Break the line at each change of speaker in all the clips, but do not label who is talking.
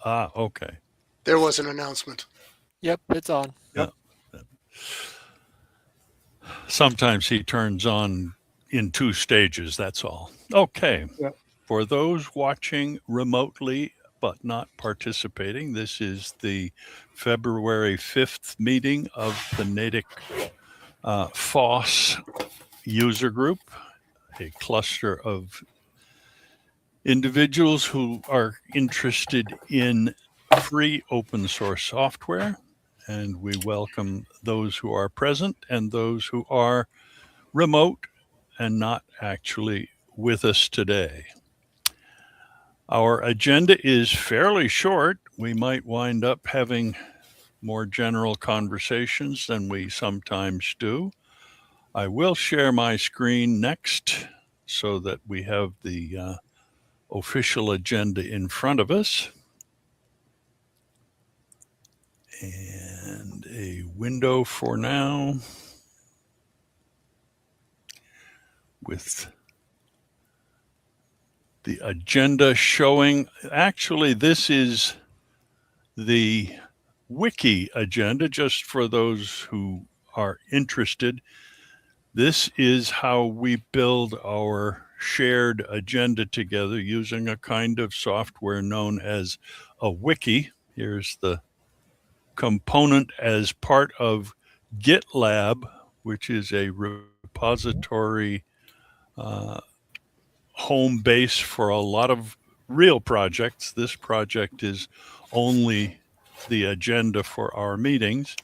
Ah, okay.
There was an announcement.
Yep, it's on.
Yeah. Sometimes he turns on in two stages, that's all. Okay.
Yep.
For those watching remotely but not participating, this is the February 5th meeting of the Natick FOSS user group, a cluster of individuals who are interested in free open source software. And we welcome those who are present and those who are remote and not actually with us today. Our agenda is fairly short. We might wind up having more general conversations than we sometimes do. I will share my screen next so that we have the official agenda in front of us. And a window for now with the agenda showing. Actually, this is the wiki agenda, just for those who are interested. This is how we build our shared agenda together using a kind of software known as a wiki. Here's the component as part of GitLab, which is a repository home base for a lot of real projects. This project is only the agenda for our meetings.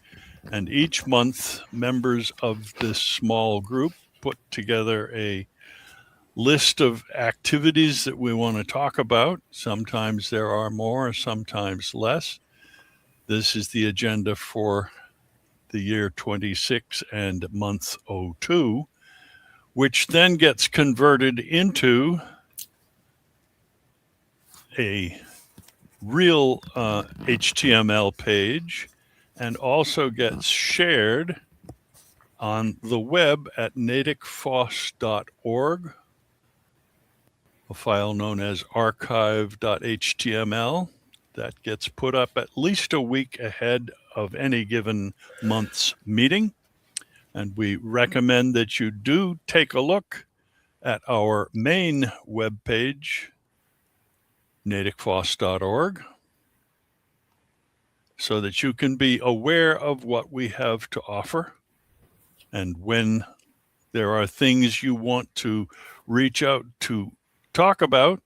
And each month, members of this small group put together a list of activities that we want to talk about. Sometimes there are more, sometimes less. This is the agenda for the year 26 and month 02, which then gets converted into a real HTML page and also gets shared on the web at NatickFOSS.org, a file known as archive.html that gets put up at least a week ahead of any given month's meeting. And we recommend that you do take a look at our main webpage, NatickFOSS.org, so that you can be aware of what we have to offer. And when there are things you want to reach out to talk about,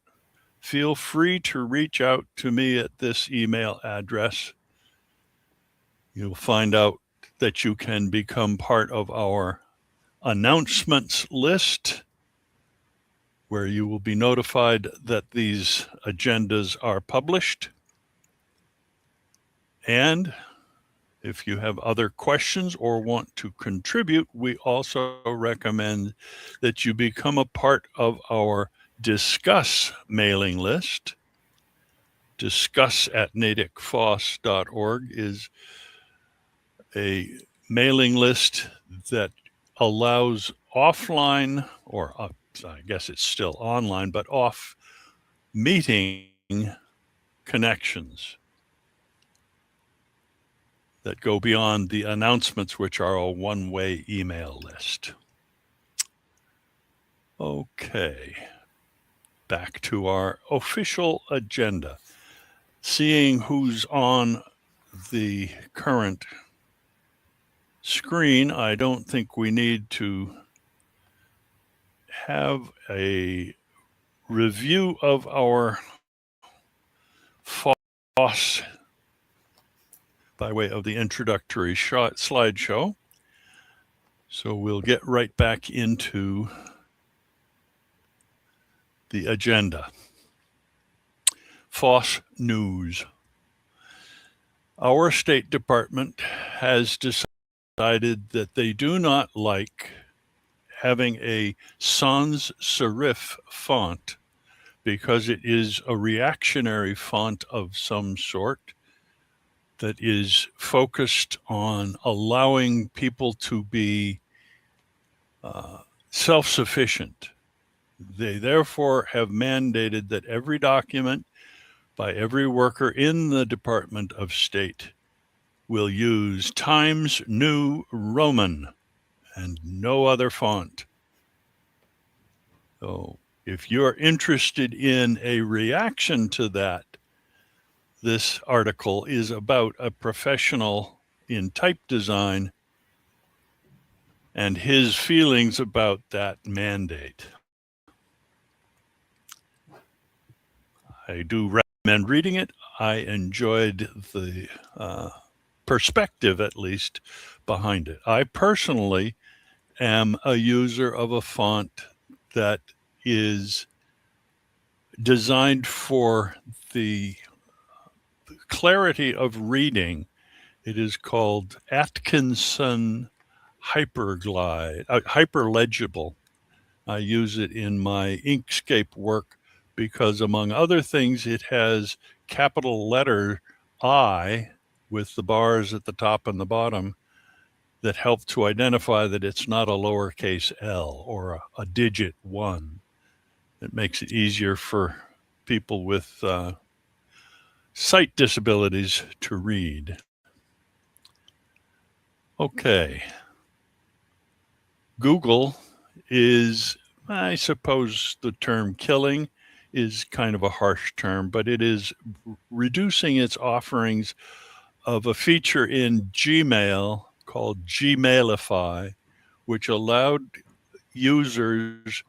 feel free to reach out to me at this email address. You'll find out that you can become part of our announcements list, where you will be notified that these agendas are published. And if you have other questions or want to contribute, we also recommend that you become a part of our Discuss mailing list. Discuss at NatickFOSS.org is a mailing list that allows offline, or I guess it's still online, but off meeting connections that go beyond the announcements, which are a one-way email list. Okay, back to our official agenda. Seeing who's on the current screen, I don't think we need to have a review of our FOSS by way of the introductory slideshow. So we'll get right back into the agenda. FOSS news. Our State Department has decided that they do not like having a sans serif font because it is a reactionary font of some sort that is focused on allowing people to be self-sufficient. They therefore have mandated that every document by every worker in the Department of State will use Times New Roman and no other font. So if you're interested in a reaction to that, this article is about a professional in type design and his feelings about that mandate. I do recommend reading it. I enjoyed the perspective, at least, behind it. I personally am a user of a font that is designed for the clarity of reading. It is called Atkinson Hyperlegible. I use it in my Inkscape work because, among other things, it has capital letter I with the bars at the top and the bottom that help to identify that it's not a lowercase l or a digit 1. It makes it easier for people with sight disabilities to read. Okay. Google is, I suppose the term killing is kind of a harsh term, but it is reducing its offerings of a feature in Gmail called Gmailify, which allowed users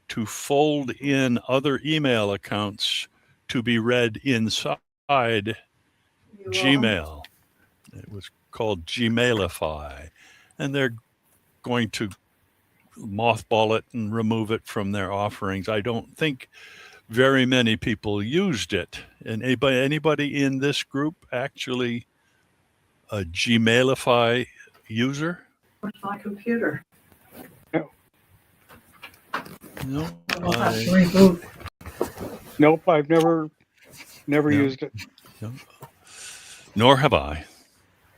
to fold in other email accounts to be read inside Gmail. It was called Gmailify, and they're going to mothball it and remove it from their offerings. I don't think very many people used it. And anybody in this group actually a Gmailify user?
Where's my computer?
No,
I'll have to reboot.
Nope, I've never used it.
No. Nor have I.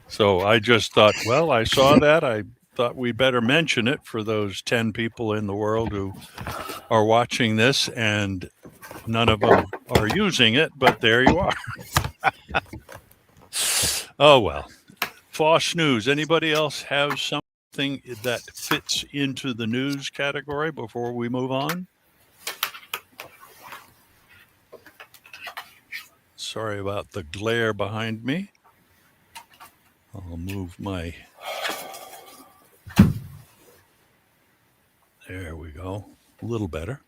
So I just thought, well, I saw that. I thought we better mention it for those 10 people in the world who are watching this, and none of them are using it, but there you are. Oh, well. FOSS News. Anybody else have something that fits into the news category before we move on? Sorry about the glare behind me. I'll move my... There we go. A little better.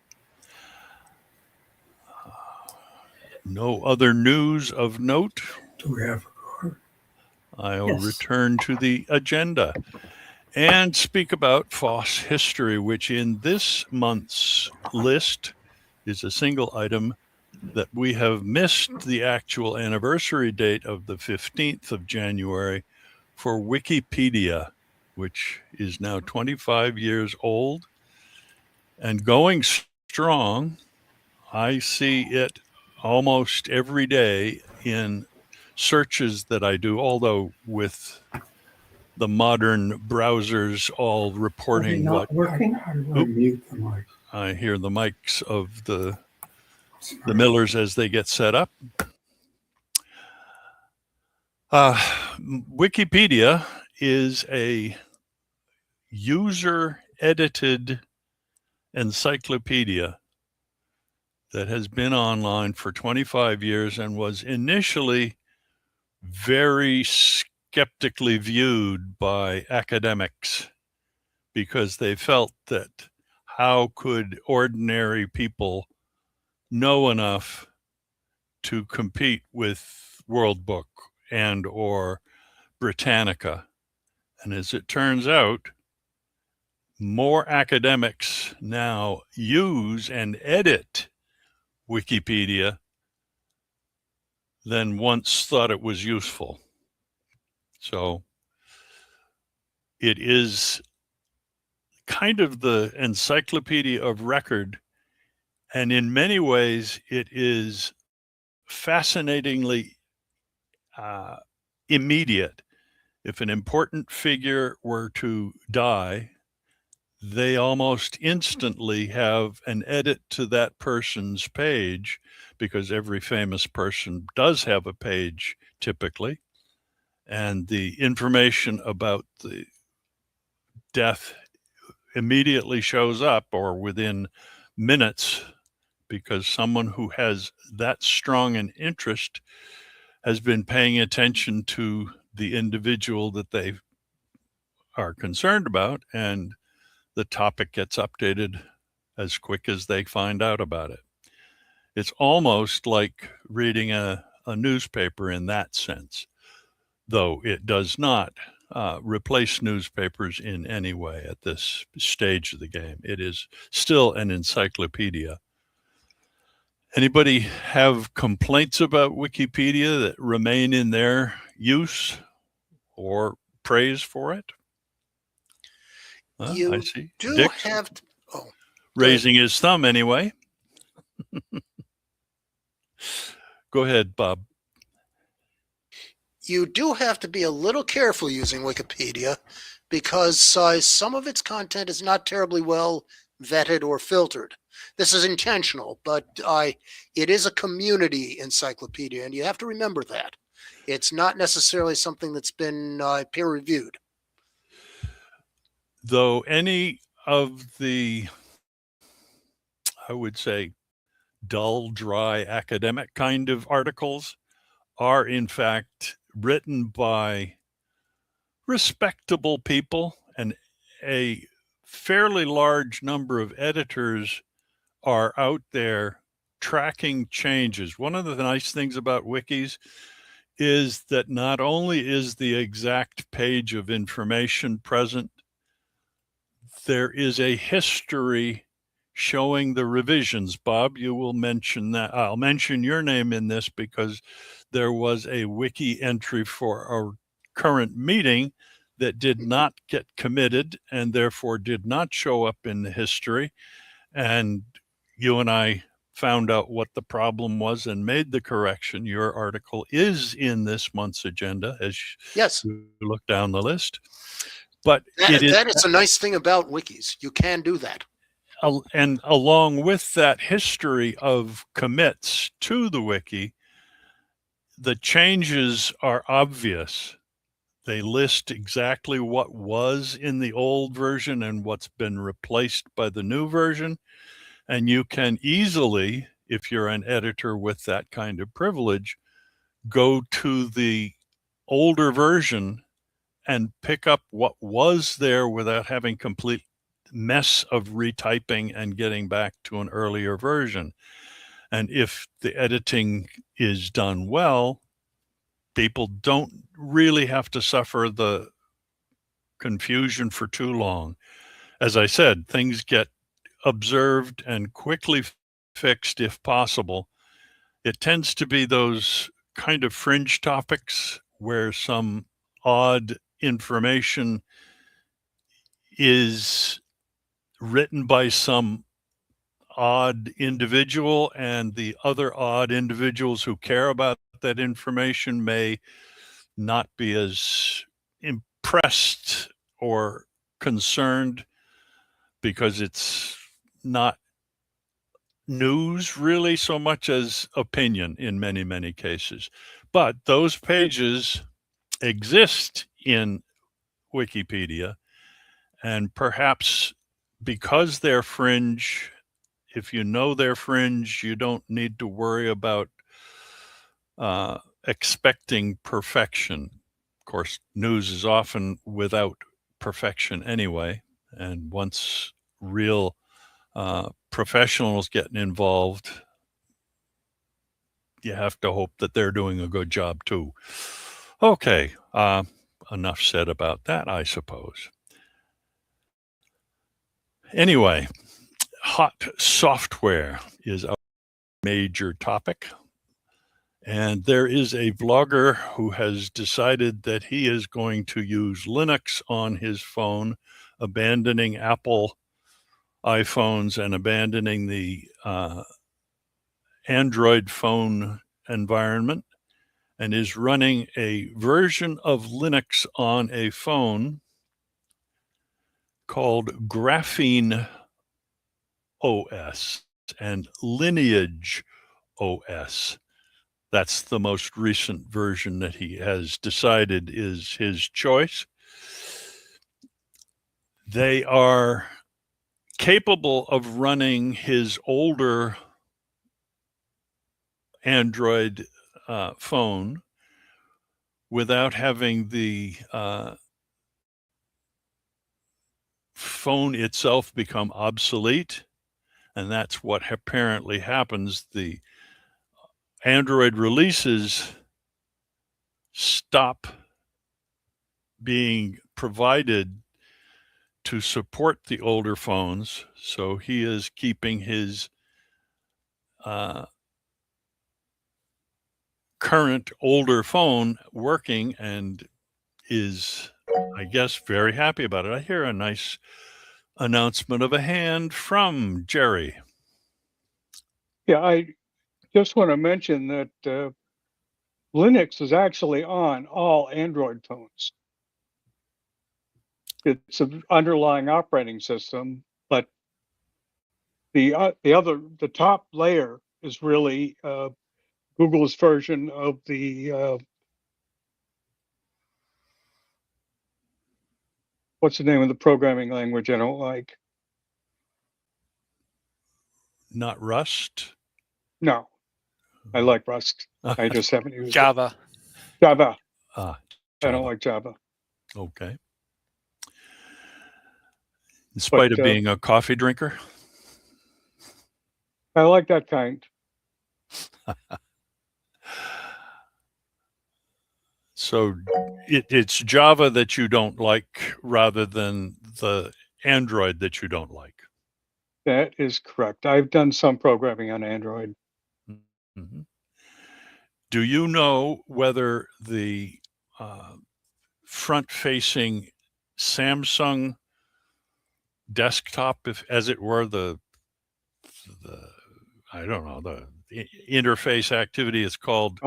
No other news of note.
Do we have a car?
I'll return to the agenda and speak about FOSS history, which in this month's list is a single item that we have missed the actual anniversary date of the 15th of January for Wikipedia, which is now 25 years old and going strong. I see it almost every day in searches that I do, although with the modern browsers all reporting
not working. How do I mute the mic?
I hear the mics of the Millers as they get set up. Wikipedia is a user-edited encyclopedia that has been online for 25 years and was initially very skeptically viewed by academics because they felt that how could ordinary people know enough to compete with World Book and or Britannica. And as it turns out, more academics now use and edit Wikipedia than once thought it was useful. So it is kind of the encyclopedia of record, and in many ways it is fascinatingly immediate. If an important figure were to die, they almost instantly have an edit to that person's page because every famous person does have a page typically. And the information about the death immediately shows up or within minutes, because someone who has that strong an interest has been paying attention to the individual that they are concerned about, and the topic gets updated as quick as they find out about it. It's almost like reading a newspaper in that sense, though it does not replace newspapers in any way at this stage of the game. It is still an encyclopedia. Anybody have complaints about Wikipedia that remain in their use or praise for it? I
You
see.
do
Dick's
have to, oh,
raising his thumb anyway. Go ahead, Bob.
you do have to be a little careful using Wikipedia because some of its content is not terribly well vetted or filtered. This is intentional, but it is a community encyclopedia, and you have to remember that. It's not necessarily something that's been peer reviewed.
Though any of the, I would say, dull, dry, academic kind of articles are in fact written by respectable people, and a fairly large number of editors are out there tracking changes. One of the nice things about wikis is that not only is the exact page of information present, there is a history showing the revisions. Bob, you will mention that. I'll mention your name in this because there was a wiki entry for our current meeting that did not get committed and therefore did not show up in the history. And you and I found out what the problem was and made the correction. Your article is in this month's agenda as
Yes,
you look down the list. But
that is a nice thing about wikis. You can do that.
And along with that history of commits to the wiki, the changes are obvious. They list exactly what was in the old version and what's been replaced by the new version. And you can easily, if you're an editor with that kind of privilege, go to the older version and pick up what was there without having complete mess of retyping and getting back to an earlier version. And if the editing is done well, people don't really have to suffer the confusion for too long. As I said, things get observed and quickly fixed if possible. It tends to be those kind of fringe topics where some odd information is written by some odd individual, and the other odd individuals who care about that information may not be as impressed or concerned because it's not news really so much as opinion in many, many cases. But those pages exist in Wikipedia, and perhaps because they're fringe, if you know they're fringe, you don't need to worry about expecting perfection. Of course, news is often without perfection anyway, and once real professionals getting involved, you have to hope that they're doing a good job too. Okay, enough said about that, I suppose. Anyway, hot software is a major topic. And there is a vlogger who has decided that he is going to use Linux on his phone, abandoning Apple iPhones and abandoning the Android phone environment, and is running a version of Linux on a phone called Graphene OS and Lineage OS. That's the most recent version that he has decided is his choice. They are capable of running his older Android phone without having the phone itself become obsolete. And that's what apparently happens. The Android releases stop being provided to support the older phones. So he is keeping his current older phone working and is, I guess, very happy about it. I hear a nice announcement of a hand from Jerry.
Yeah, I just want to mention that Linux is actually on all Android phones. It's an underlying operating system, but the top layer is really Google's version of the what's the name of the programming language I don't like?
Not Rust.
No, I like Rust. I just haven't used
Java.
it. Java.
Ah,
I don't
Java.
like Java.
Okay. In spite of being a coffee drinker?
I like that kind.
So it's Java that you don't like rather than the Android that you don't like.
That is correct. I've done some programming on Android.
Mm-hmm. Do you know whether the front-facing Samsung desktop, if as it were, the I don't know, the interface activity is called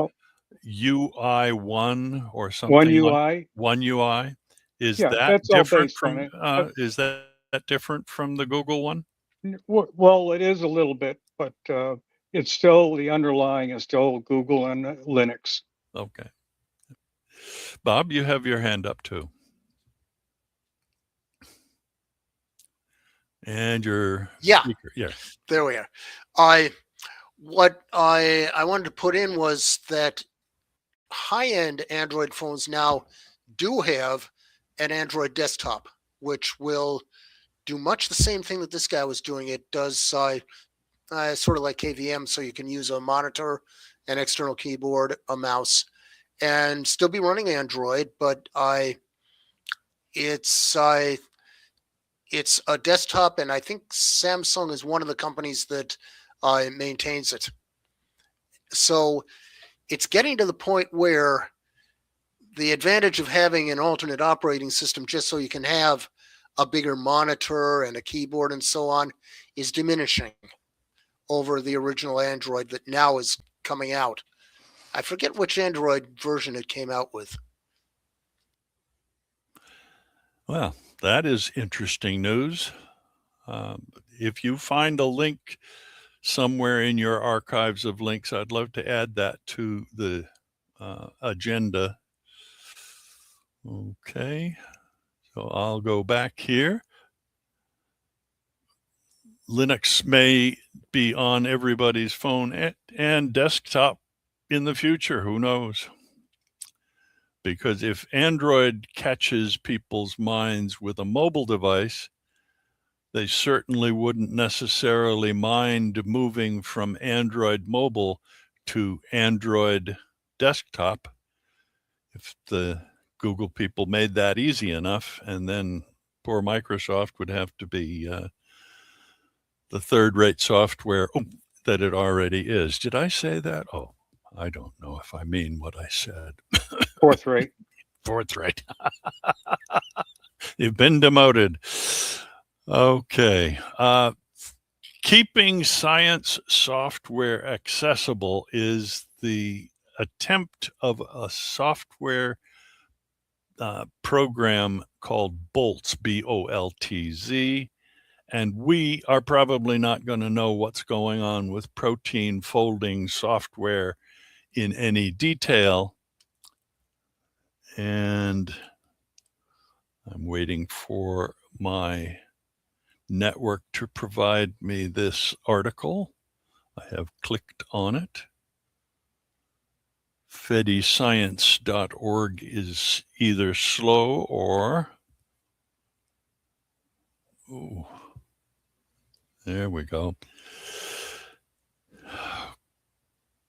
UI1 or something?
One UI.
One UI. Is
Yeah,
that
that's all
different
based on
from?
it.
Is that different from the Google one?
Well, it is a little bit, but it's still the underlying is still Google and Linux.
Okay. Bob, you have your hand up too. And your speaker. Yeah.
There we are. What I wanted to put in was that high-end Android phones now do have an Android desktop, which will do much the same thing that this guy was doing. It does sort of like KVM, so you can use a monitor, an external keyboard, a mouse, and still be running Android. But it's a desktop, and I think Samsung is one of the companies that maintains it. So it's getting to the point where the advantage of having an alternate operating system just so you can have a bigger monitor and a keyboard and so on is diminishing over the original Android that now is coming out. I forget which Android version it came out with.
Well, that is interesting news. If you find a link somewhere in your archives of links, I'd love to add that to the agenda. Okay, so I'll go back here. Linux may be on everybody's phone and desktop in the future. Who knows? Because if Android catches people's minds with a mobile device, they certainly wouldn't necessarily mind moving from Android mobile to Android desktop if the Google people made that easy enough. And then poor Microsoft would have to be the third-rate software that it already is. Did I say that? Oh, I don't know if I mean what I said.
Fourth rate.
Fourth rate. You've been demoted. Okay. Keeping science software accessible is the attempt of a software program called BOLTZ, BOLTZ, and we are probably not going to know what's going on with protein folding software in any detail. And I'm waiting for my network to provide me this article. I have clicked on it. fediscience.org is either slow or, ooh, there we go.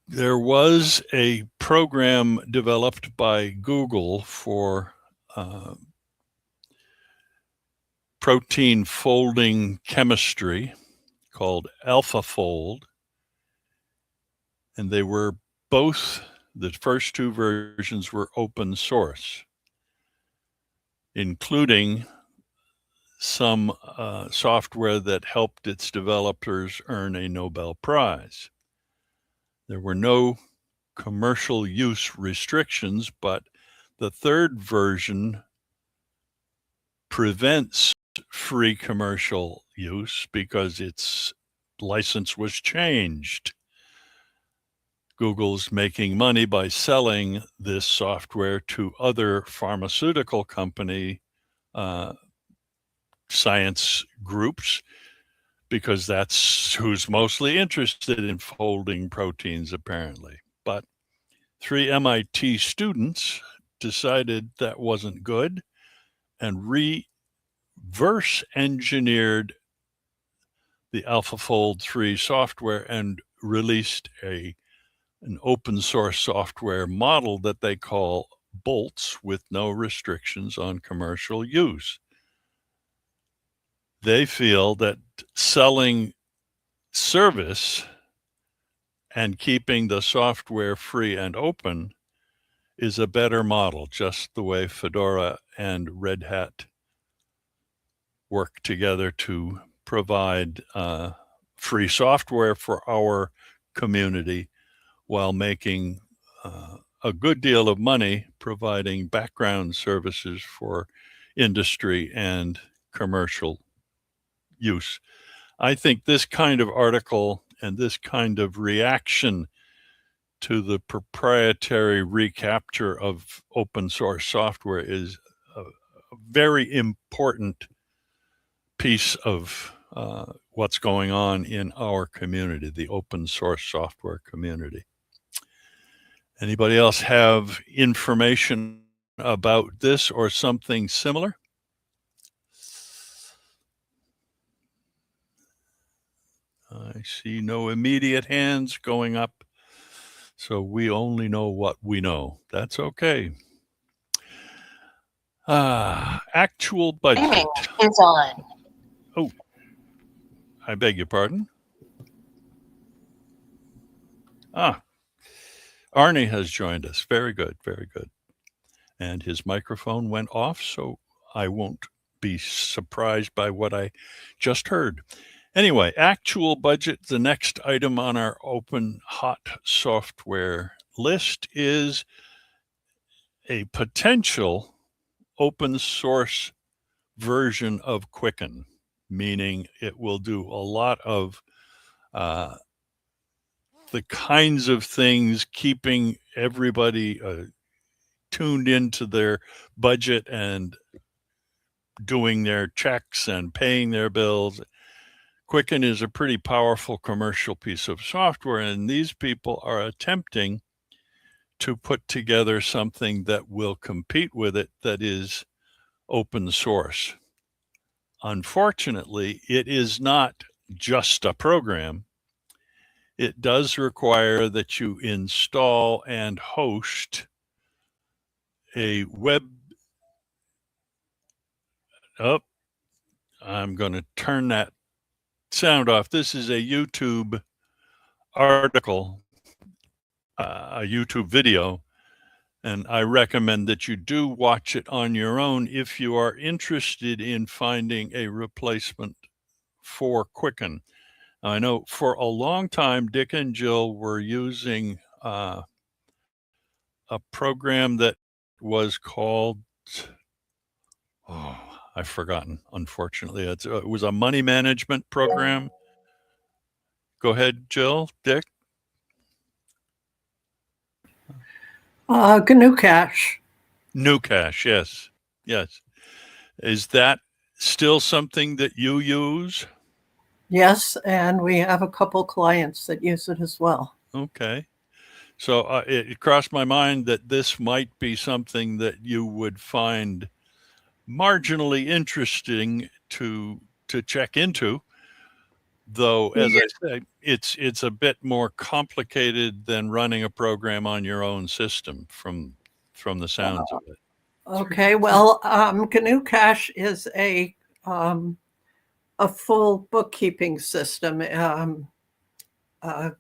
There was a program developed by Google for protein folding chemistry called AlphaFold. And they were both, the first two versions were open source, including some software that helped its developers earn a Nobel Prize. There were no commercial use restrictions, but the third version prevents free commercial use because its license was changed. Google's making money by selling this software to other pharmaceutical company science groups, because that's who's mostly interested in folding proteins, apparently. But 3 MIT students decided that wasn't good and reverse engineered the AlphaFold 3 software and released an open source software model that they call Bolts, with no restrictions on commercial use. They feel that selling service and keeping the software free and open is a better model, just the way Fedora and Red Hat work together to provide free software for our community while making a good deal of money providing background services for industry and commercial use. I think this kind of article and this kind of reaction to the proprietary recapture of open source software is a very important piece of what's going on in our community, the open source software community. Anybody else have information about this or something similar? I see no immediate hands going up, so we only know what we know. That's okay. Actual budget.
Streaming is on.
Oh, I beg your pardon. Arnie has joined us. Very good, very good. And his microphone went off, so I won't be surprised by what I just heard. Anyway, actual budget, the next item on our open hot software list, is a potential open source version of Quicken, meaning it will do a lot of the kinds of things keeping everybody tuned into their budget and doing their checks and paying their bills. Quicken is a pretty powerful commercial piece of software, and these people are attempting to put together something that will compete with it that is open source. Unfortunately, it is not just a program. It does require that you install and host a web. Oh, I'm going to turn that sound off. This is a YouTube article, a YouTube video, and I recommend that you do watch it on your own if you are interested in finding a replacement for Quicken. I know for a long time, Dick and Jill were using a program that was called, I've forgotten, unfortunately. It was a money management program. Go ahead, Jill, Dick.
GNU Cache.
New Cash, yes. Yes. Is that still something that you use?
Yes, and we have a couple clients that use it as well.
Okay. So it crossed my mind that this might be something that you would find marginally interesting to check into, though as I say, it's a bit more complicated than running a program on your own system from the sounds of it.
Okay, well, GNU Cache is a full bookkeeping system,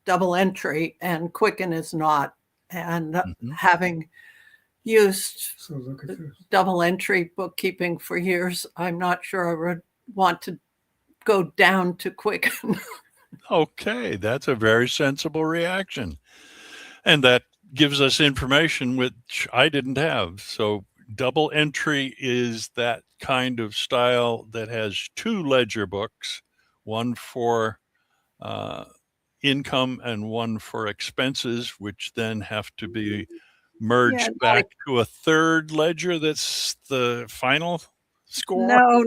double entry, and Quicken is not. And having used double entry bookkeeping for years, I'm not sure I would want to go down to Quicken.
Okay, that's a very sensible reaction. And that gives us information which I didn't have. So double entry is that kind of style that has two ledger books, one for income and one for expenses, which then have to be merged back to a third ledger that's the final score.
No,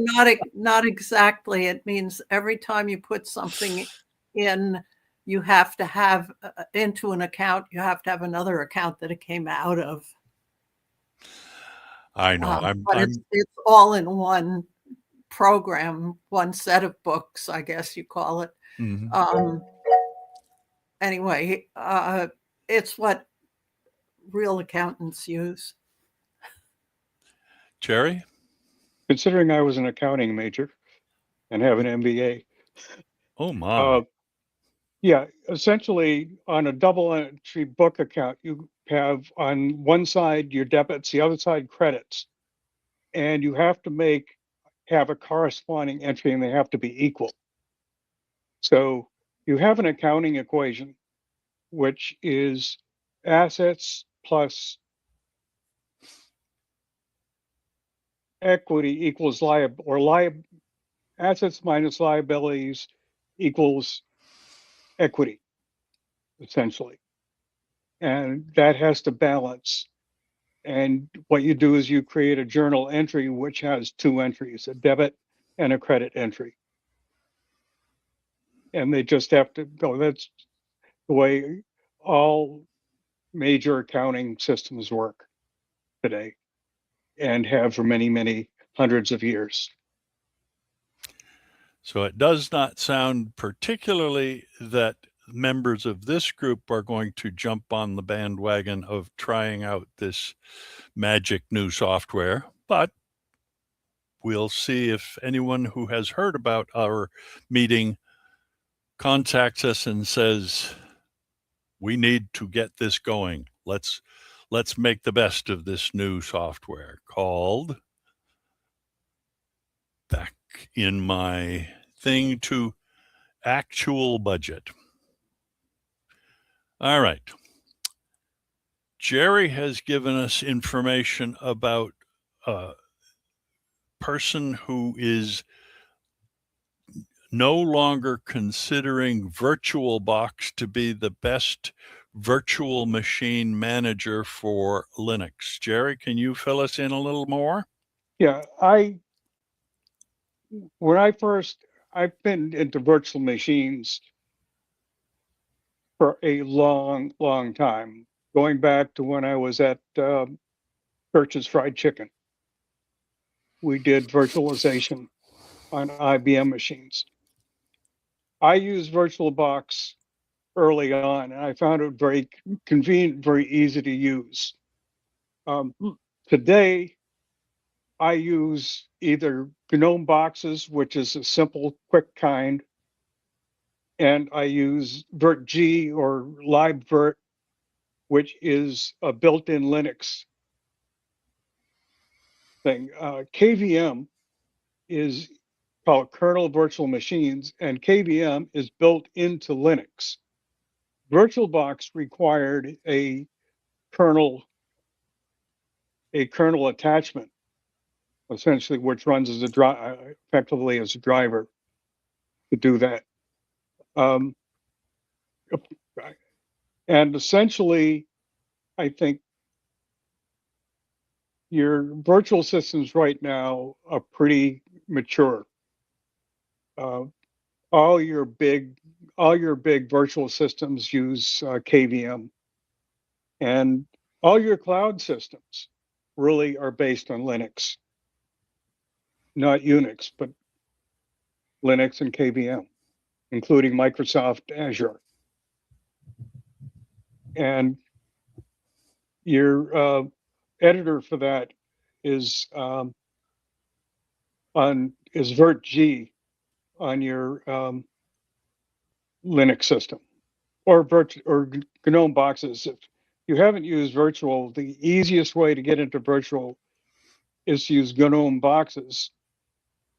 not exactly. It means every time you put something in, you have to have into an account, you have to have another account that it came out of.
I know.
It's all in one program, one set of books, I guess you call it. Anyway, it's what real accountants use.
Jerry?
Considering I was an accounting major and have an MBA.
Oh my.
Yeah, essentially on a double entry book account, you have on one side your debits, the other side credits. And you have to have a corresponding entry and they have to be equal. So you have an accounting equation, which is assets plus equity equals assets minus liabilities equals equity, essentially. And that has to balance. And what you do is you create a journal entry, which has two entries, a debit and a credit entry. And they just have to go. That's the way all major accounting systems work today and have for many, many hundreds of years.
So it does not sound particularly that members of this group are going to jump on the bandwagon of trying out this magic new software, but we'll see if anyone who has heard about our meeting contacts us and says, we need to get this going. Let's make the best of this new software called, back in my thing, to actual budget. All right. Jerry has given us information about a person who is no longer considering VirtualBox to be the best virtual machine manager for Linux. Jerry, can you fill us in a little more?
Yeah, I've been into virtual machines for a long, long time, going back to when I was at Church's Fried Chicken. We did virtualization on IBM machines. I used VirtualBox early on, and I found it very convenient, very easy to use. Today, I use either GNOME boxes, which is a simple, quick kind, and I use VirtG or LibVirt, which is a built-in Linux thing. KVM is called kernel virtual machines, and KVM is built into Linux. VirtualBox required a kernel attachment, essentially, which runs as effectively as a driver to do that. Um, and essentially, I think your virtual systems right now are pretty mature. Uh, all your big virtual systems use KVM, and all your cloud systems really are based on Linux, not Unix, but Linux and KVM, including Microsoft Azure. And your editor for that is VirtG on your Linux system, or GNOME boxes. If you haven't used virtual, the easiest way to get into virtual is to use GNOME boxes.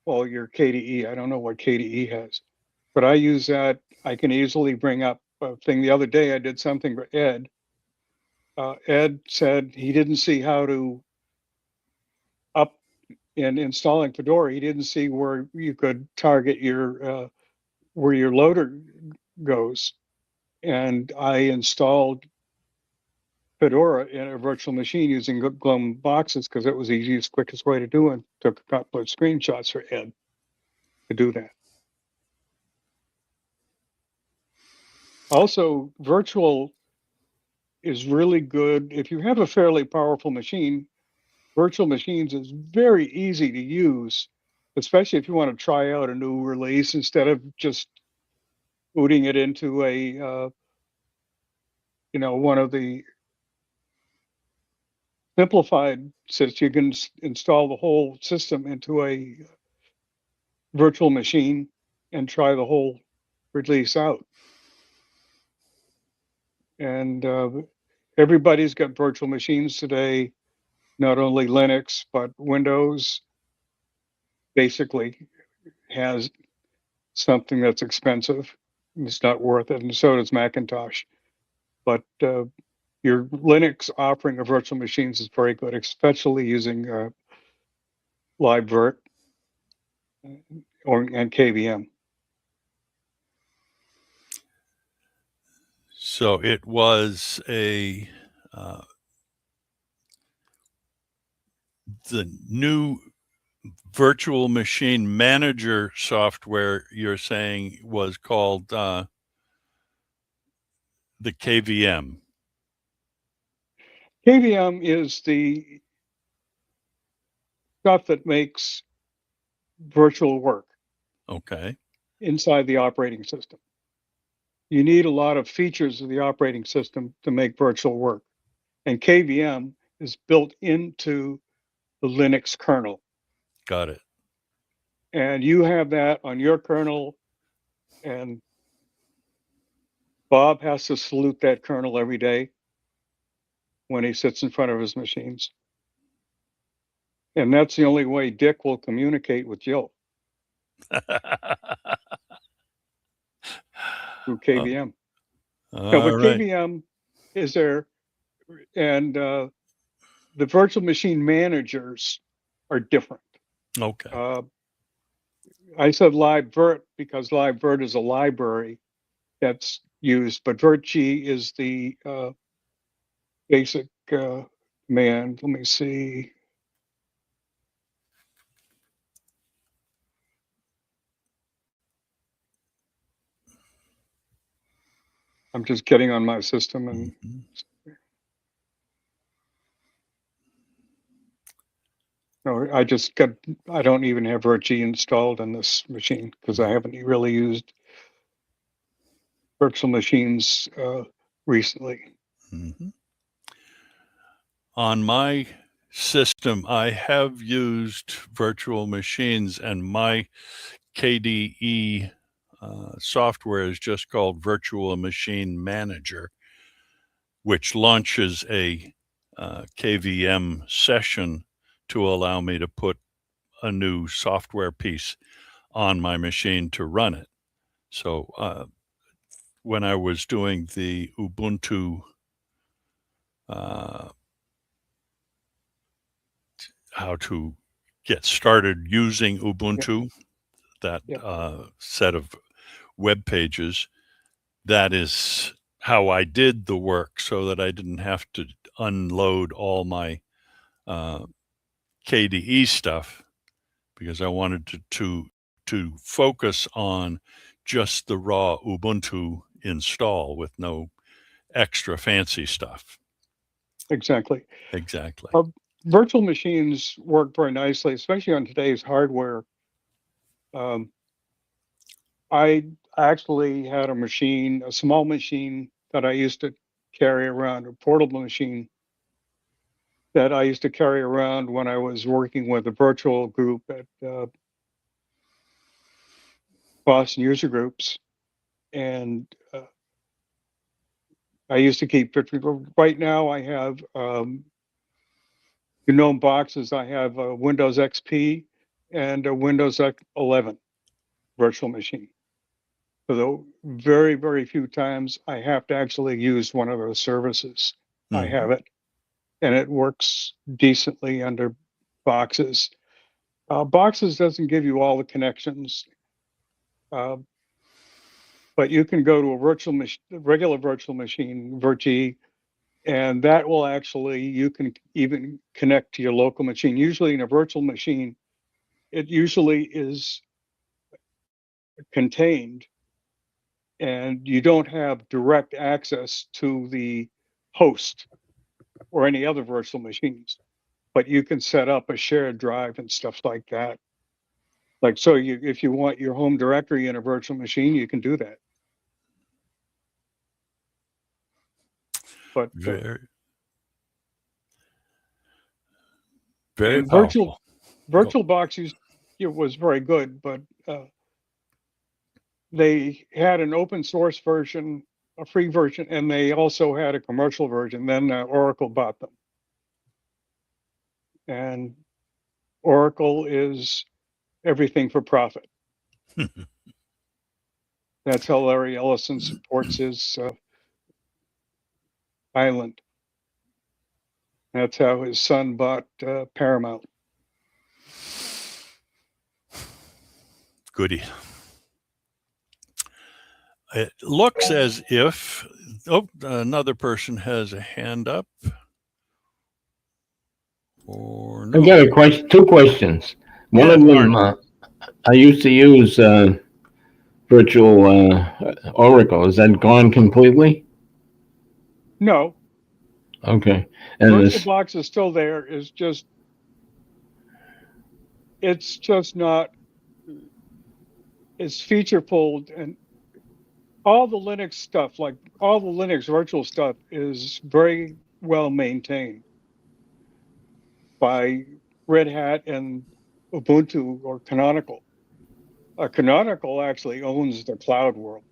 Well, your KDE, I don't know what KDE has, but I use that. I can easily bring up a thing. The other day I did something for Ed. Ed said he didn't see how to up in installing Fedora. He didn't see where you could target your where your loader goes. And I installed Fedora in a virtual machine using GNOME boxes because it was the easiest, quickest way to do it. Took a couple of screenshots for Ed to do that. Also, virtual is really good. If you have a fairly powerful machine, virtual machines is very easy to use, especially if you want to try out a new release instead of just booting it into a, one of the simplified systems. You can install the whole system into a virtual machine and try the whole release out. And everybody's got virtual machines today, not only Linux, but Windows basically has something that's expensive. It's not worth it, and so does Macintosh. But your Linux offering of virtual machines is very good, especially using LiveVirt and KVM.
So it was the new virtual machine manager software you're saying was called the KVM.
KVM is the stuff that makes virtual work.
Okay.
Inside the operating system. You need a lot of features of the operating system to make virtual work. And KVM is built into the Linux kernel.
Got it.
And you have that on your kernel, and Bob has to salute that kernel every day when he sits in front of his machines. And that's the only way Dick will communicate with Jill, through KVM. But
right.
KVM is there, and the virtual machine managers are different.
Okay.
I said LiveVirt because LiveVirt is a library that's used, but VirtG is the basic command. Let me see. I'm just getting on my system and no, I don't even have VirtG installed on this machine because I haven't really used virtual machines recently.
Mm-hmm. On my system, I have used virtual machines, and my KDE software is just called Virtual Machine Manager, which launches a KVM session to allow me to put a new software piece on my machine to run it. So when I was doing the Ubuntu how to get started using Ubuntu, that set of web pages, that is how I did the work, so that I didn't have to unload all my KDE stuff, because I wanted to focus on just the raw Ubuntu install with no extra fancy stuff.
Exactly.
Exactly.
Virtual machines work very nicely, especially on today's hardware. I actually had a small machine that I used to carry around, a portable machine that I used to carry around when I was working with a virtual group at Boston user groups. And I used to keep 50. Right now I have, GNOME boxes. I have a Windows XP and a Windows 11 virtual machine. So the very, very few times I have to actually use one of those services, I have it, and it works decently under boxes. Boxes doesn't give you all the connections, but you can go to a regular virtual machine, VirtG, and that will actually, you can even connect to your local machine. Usually in a virtual machine, it usually is contained and you don't have direct access to the host or any other virtual machines, but you can set up a shared drive and stuff like that. Like, so if you want your home directory in a virtual machine, you can do that. But
Very
and
powerful.
VirtualBox was very good, but they had an open source version, a free version, and they also had a commercial version. Then Oracle bought them. And Oracle is everything for profit. That's how Larry Ellison supports his island. That's how his son bought Paramount.
Goody. It looks as if, another person has a hand up. Or no?
I've got a question, two questions. One of them, I used to use virtual Oracle. Is that gone completely?
No.
Okay. And
VirtualBox is still there. It's just not, it's featureful, and all the Linux stuff, like all the Linux virtual stuff, is very well maintained by Red Hat and Ubuntu or Canonical. Canonical actually owns the cloud world,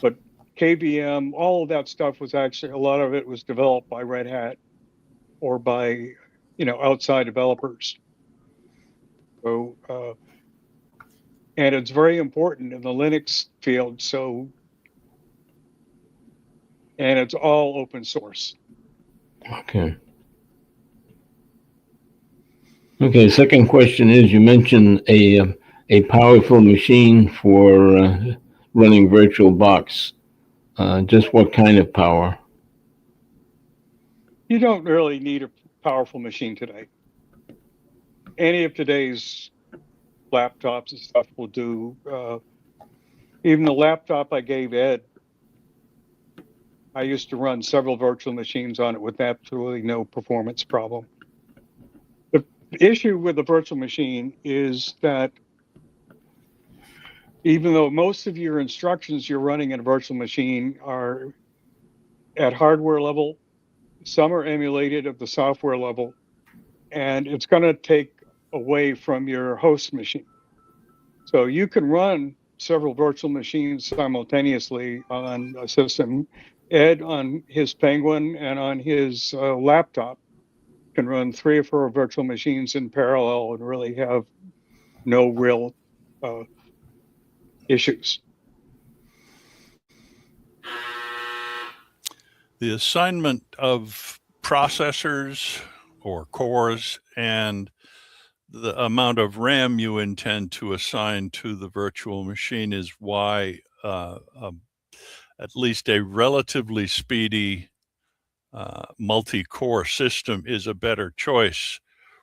but KVM, all of that stuff was actually, a lot of it was developed by Red Hat or by, outside developers. So, and it's very important in the Linux field. So, and it's all open source.
Okay. Okay. Second question is, you mentioned a powerful machine for running VirtualBox. Just what kind of power?
You don't really need a powerful machine today. Any of today's laptops and stuff will do. Even the laptop I gave Ed, I used to run several virtual machines on it with absolutely no performance problem. The issue with the virtual machine is that even though most of your instructions you're running in a virtual machine are at hardware level, some are emulated at the software level, and it's going to take away from your host machine. So you can run several virtual machines simultaneously on a system. Ed on his Penguin and on his laptop can run 3 or 4 virtual machines in parallel and really have no real issues.
The assignment of processors or cores and the amount of RAM you intend to assign to the virtual machine is why at least a relatively speedy multi-core system is a better choice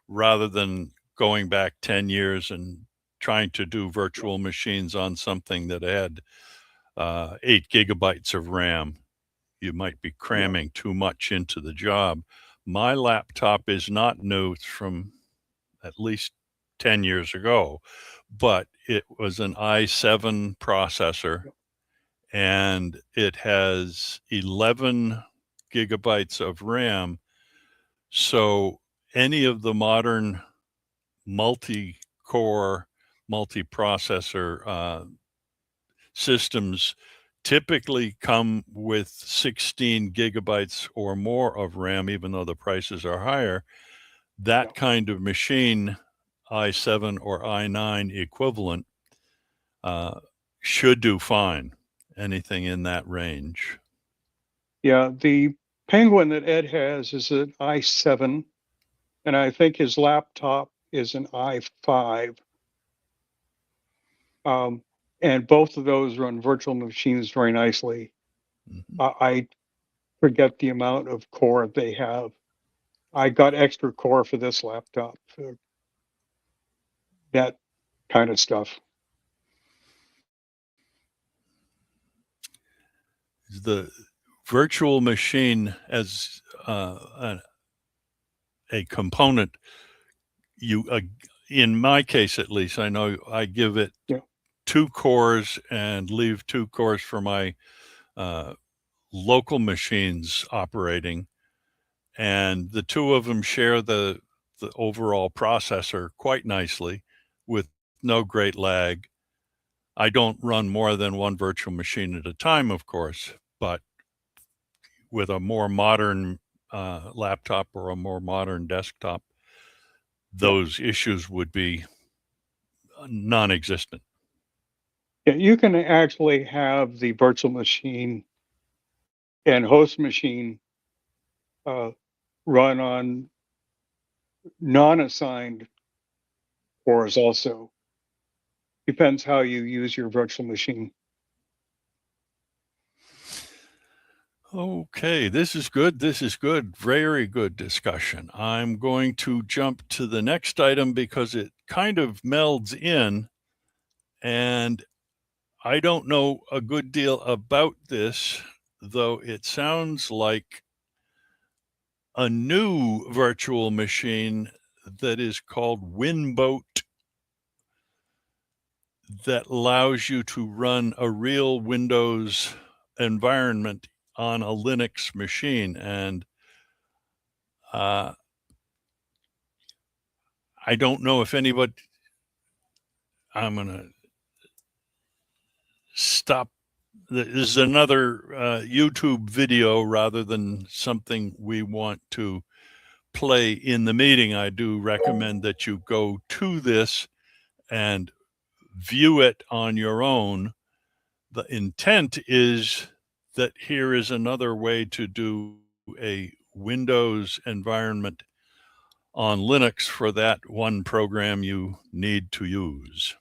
rather than going back 10 years and trying to do virtual machines on something that had 8 gigabytes of RAM. You might be cramming too much into the job. My laptop is not new. It's from at least 10 years ago, but it was an i7 processor and it has 11 gigabytes of RAM. So any of the modern multi-core, multi-processor systems typically come with 16 gigabytes or more of RAM, even though the prices are higher. That kind of machine, i7 or i9 equivalent, should do fine. Anything in that range.
Yeah, the Penguin that Ed has is an i7, and I think his laptop is an i5. And both of those run virtual machines very nicely.
Mhm.
I forget the amount of core they have. I got extra core for this laptop for that kind of stuff.
The virtual machine as a component, in my case at least, I know I give it 2 cores and leave 2 cores for my local machines operating, and the 2 of them share the overall processor quite nicely with no great lag. I don't run more than 1 virtual machine at a time, of course, but with a more modern laptop or a more modern desktop, those issues would be non-existent.
Yeah, you can actually have the virtual machine and host machine run on non-assigned cores also. Depends how you use your virtual machine.
Okay, this is good. This is good. Very good discussion. I'm going to jump to the next item because it kind of melds in, and I don't know a good deal about this, though it sounds like a new virtual machine that is called Winboat that allows you to run a real Windows environment on a Linux machine. And I don't know if anybody, I'm going to stop. This is another YouTube video rather than something we want to play in the meeting. I do recommend that you go to this and view it on your own. The intent is that here is another way to do a Windows environment on Linux for that one program you need to use.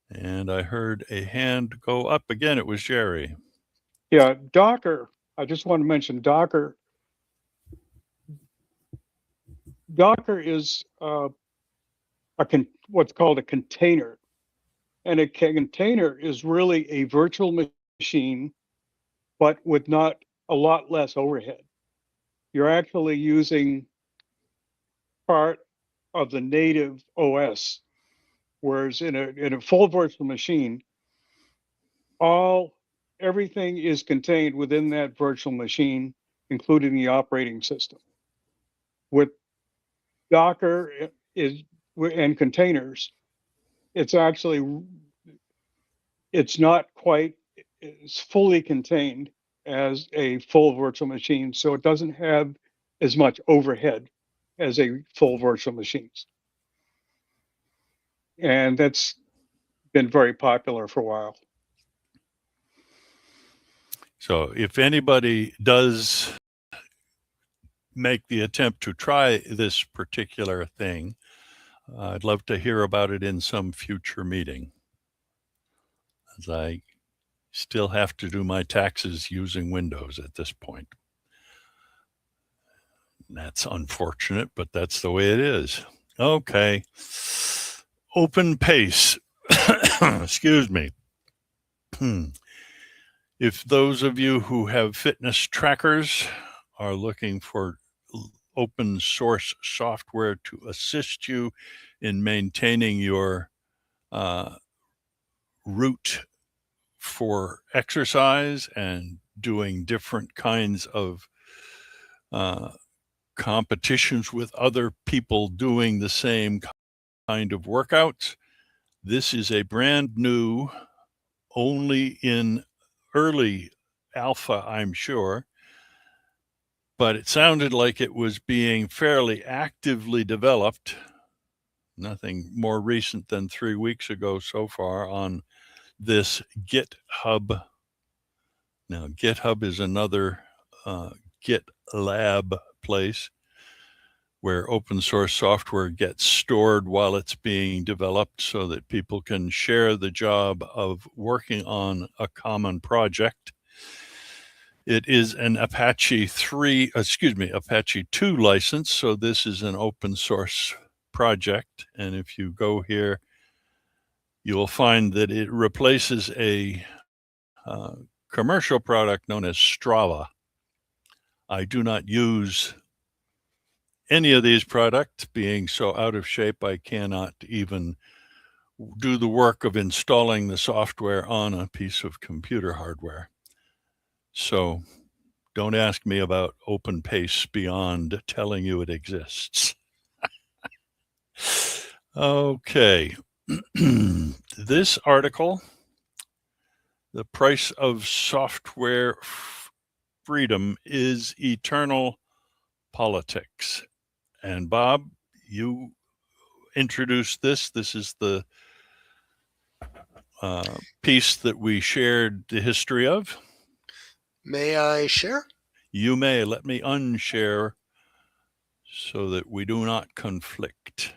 And I heard a hand go up again. It was Jerry.
Yeah, Docker. I just want to mention Docker. Docker is what's called a container. And a container is really a virtual machine, but with not a lot less overhead. You're actually using part of the native OS, whereas in a full virtual machine, everything is contained within that virtual machine, including the operating system. With Docker and containers, it's not quite as fully contained as a full virtual machine, so it doesn't have as much overhead as a full virtual machines. And that's been very popular for a while.
So if anybody does make the attempt to try this particular thing, I'd love to hear about it in some future meeting, as I still have to do my taxes using Windows at this point. That's unfortunate, but that's the way it is. Okay. Open pace. Excuse me. If those of you who have fitness trackers are looking for open source software to assist you in maintaining your route for exercise and doing different kinds of competitions with other people doing the same kind of workouts, this is a brand new, only in early alpha, I'm sure, but it sounded like it was being fairly actively developed. Nothing more recent than 3 weeks ago so far on this GitHub. Now, GitHub is another GitLab place where open source software gets stored while it's being developed so that people can share the job of working on a common project. It is an Apache 2 license, so this is an open source project. And if you go here, you'll find that it replaces a commercial product known as Strava. I do not use any of these products, being so out of shape I cannot even do the work of installing the software on a piece of computer hardware. So don't ask me about OpenPace beyond telling you it exists. Okay. This article, The Price of Software Freedom is Eternal Politics. And Bob, you introduced this. This is the piece that we shared the history of.
May I share?
You may. Let me unshare so that we do not conflict.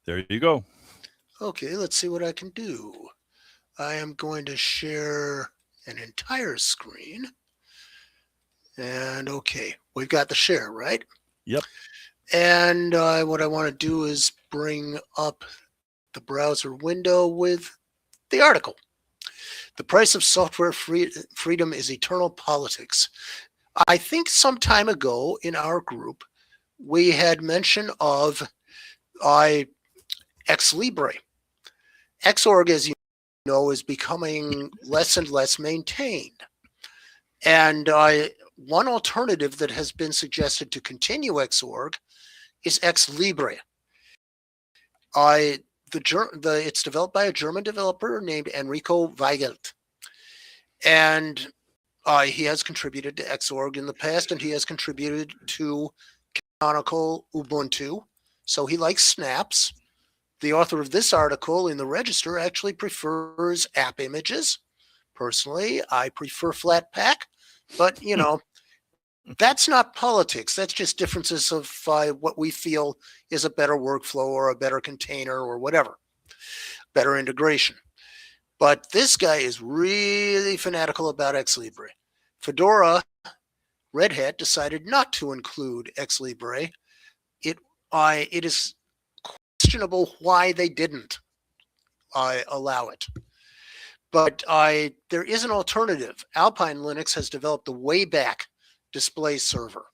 There you go.
Okay, let's see what I can do. I am going to share an entire screen. And okay, we've got the share, right?
Yep.
And what I want to do is bring up the browser window with the article. The price of software freedom is eternal politics. I think some time ago in our group, we had mention of Ex Libre. Xorg, as you know, is becoming less and less maintained. And one alternative that has been suggested to continue Xorg is Ex Libre. It's developed by a German developer named Enrico Weigelt. And he has contributed to Xorg in the past, and he has contributed to Canonical Ubuntu. So he likes snaps. The author of this article in the Register actually prefers app images. Personally, I prefer Flatpak, but you know, that's not politics. That's just differences of what we feel is a better workflow or a better container or whatever, better integration. But this guy is really fanatical about Ex Libre. Fedora, Red Hat decided not to include Ex Libre. It is questionable why they didn't allow it. But there is an alternative. Alpine Linux has developed the Wayback display server.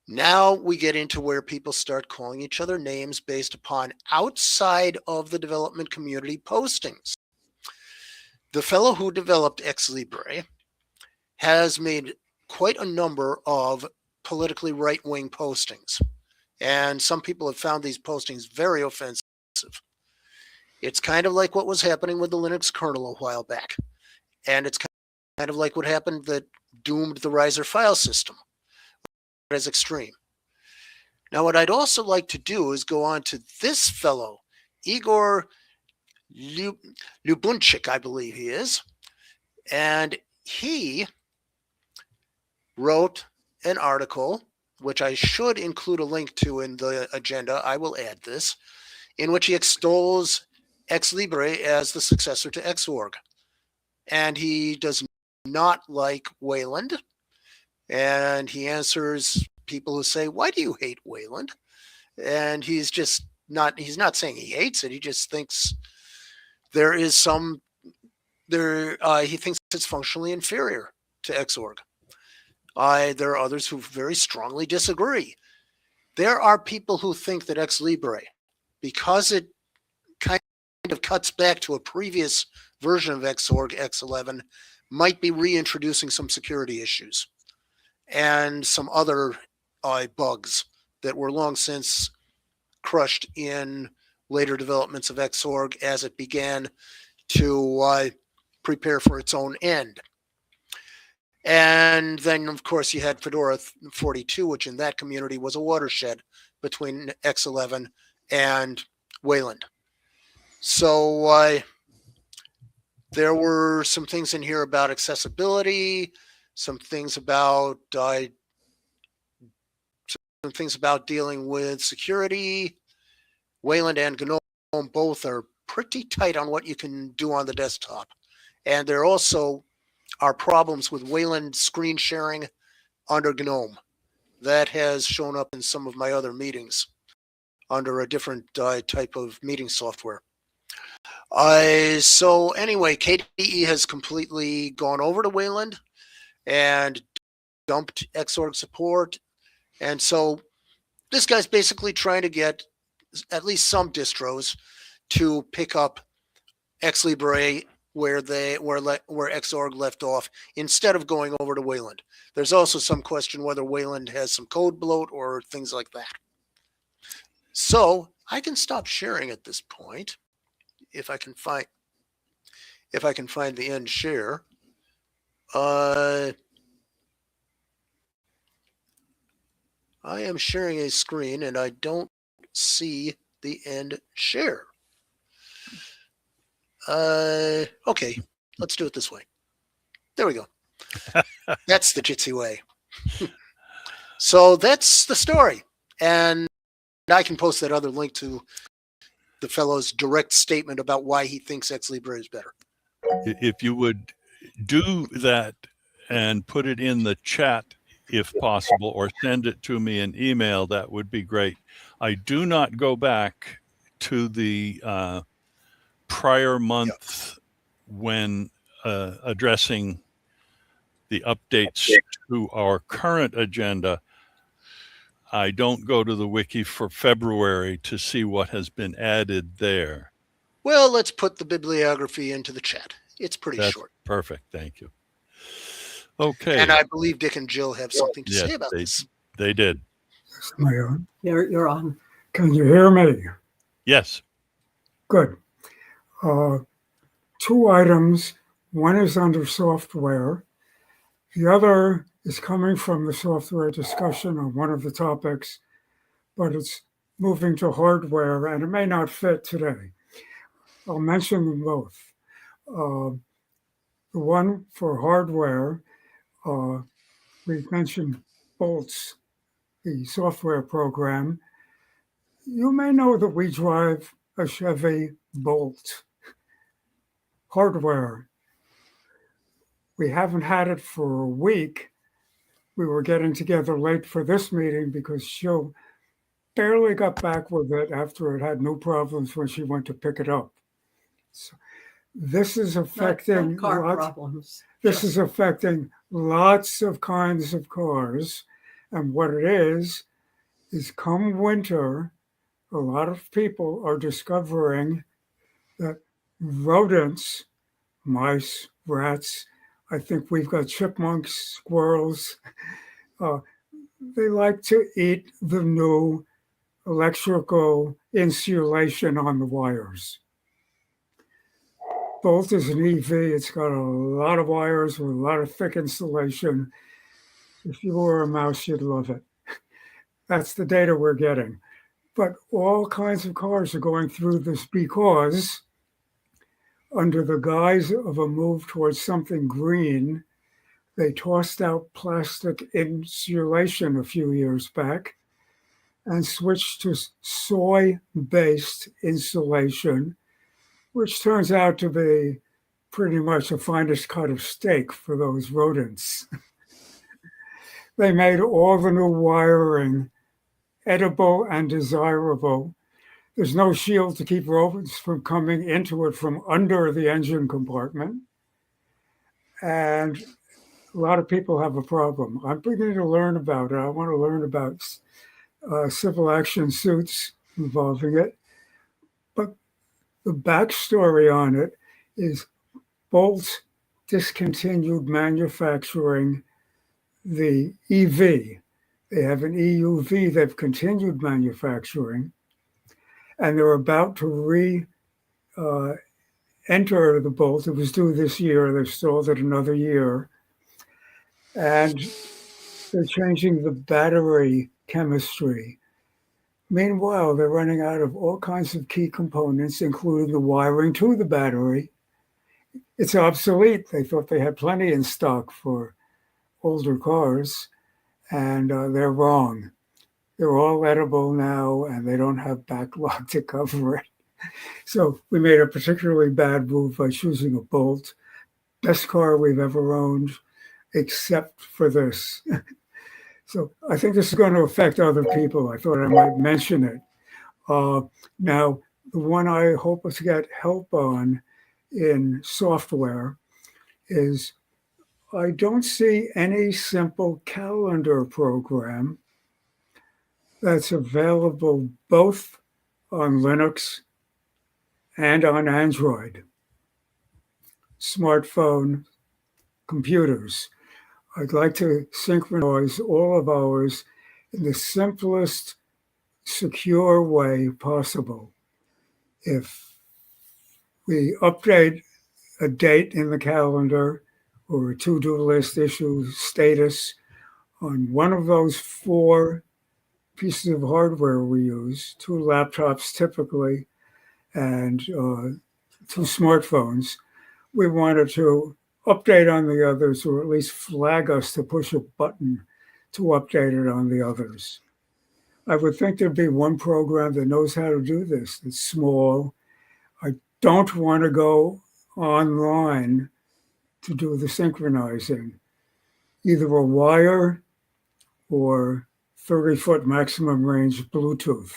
Now we get into where people start calling each other names based upon outside of the development community postings. The fellow who developed Ex Libre has made quite a number of politically right-wing postings. And some people have found these postings very offensive. It's kind of like what was happening with the Linux kernel a while back. And it's kind of like what happened that doomed the Riser file system. As extreme. Now, what I'd also like to do is go on to this fellow, Igor Lubunchik, I believe he is. And he wrote an article which I should include a link to in the agenda. I will add this, in which he extols Ex Libre as the successor to Xorg. And he does not like Wayland. And he answers people who say, "Why do you hate Wayland?" And he's not saying he hates it. He just thinks there is some, he thinks it's functionally inferior to Xorg. There are others who very strongly disagree. There are people who think that Ex Libre, because it kind of cuts back to a previous version of Xorg, X11, might be reintroducing some security issues and some other bugs that were long since crushed in later developments of Xorg as it began to prepare for its own end. And then, of course, you had Fedora 42, which in that community was a watershed between X11 and Wayland. So there were some things in here about accessibility, some things about dealing with security. Wayland and GNOME both are pretty tight on what you can do on the desktop. And there also are problems with Wayland screen sharing under GNOME. That has shown up in some of my other meetings under a different type of meeting software. So anyway, KDE has completely gone over to Wayland and dumped Xorg support. And so this guy's basically trying to get at least some distros to pick up Ex Libre where Xorg left off instead of going over to Wayland. There's also some question whether Wayland has some code bloat or things like that. So I can stop sharing at this point if I can find the end share. I am sharing a screen and I don't see the end share. Okay, let's do it this way. There we go. That's the Jitsi way. So that's the story. And I can post that other link to the fellow's direct statement about why he thinks Ex Libre is better.
If you would do that and put it in the chat, if possible, or send it to me in email, that would be great. I do not go back to the prior month when addressing the updates to our current agenda. I don't go to the wiki for February to see what has been added there.
Well, let's put the bibliography into the chat. It's pretty short.
Perfect. Thank you. Okay.
And I believe Dick and Jill have something to say about this.
They did.
Am I on?
You're on.
Can you hear me?
Yes.
Good. 2 items. One is under software. The other is coming from the software discussion on one of the topics, but it's moving to hardware and it may not fit today. I'll mention them both. The one for hardware, we mentioned Bolts, the software program. You may know that we drive a Chevy Bolt hardware. We haven't had it for a week. We were getting together late for this meeting because Jill barely got back with it after it had no problems when she went to pick it up. So this is affecting
Not car problems.
This is affecting lots of kinds of cars. And what it is come winter, a lot of people are discovering that rodents, mice, rats, I think we've got chipmunks, squirrels, they like to eat the new electrical insulation on the wires. Bolt is an EV. It's got a lot of wires with a lot of thick insulation. If you were a mouse, you'd love it. That's the data we're getting. But all kinds of cars are going through this because under the guise of a move towards something green, They tossed out plastic insulation a few years back and switched to soy-based insulation, which turns out to be pretty much the finest cut of steak for those rodents. They made all the new wiring edible and desirable. There's no shield to keep rodents from coming into it from under the engine compartment. And a lot of people have a problem. I'm beginning to learn about it. I want to learn about civil action suits involving it. But the backstory on it is Bolt discontinued manufacturing the EV. They have an EUV they've continued manufacturing, and they're about to enter the Bolt. It was due this year. They've stalled it another year. And they're changing the battery chemistry. Meanwhile, they're running out of all kinds of key components, including the wiring to the battery. It's obsolete. They thought they had plenty in stock for older cars, and they're wrong. They're all edible now, and they don't have backlog to cover it. So we made a particularly bad move by choosing a Bolt. Best car we've ever owned, except for this. So I think this is going to affect other people. I thought I might mention it. Now, the one I hope to get help on in software is I don't see any simple calendar program that's available both on Linux and on Android, smartphone, computers. I'd like to synchronize all of ours in the simplest, secure way possible. If we update a date in the calendar or a to-do list issue status on one of those 4 pieces of hardware we use, 2 laptops typically, and 2 smartphones, we wanted to update on the others, or at least flag us to push a button to update it on the others. I would think there'd be one program that knows how to do this. It's small. I don't want to go online to do the synchronizing, either a wire or 30-foot maximum range Bluetooth.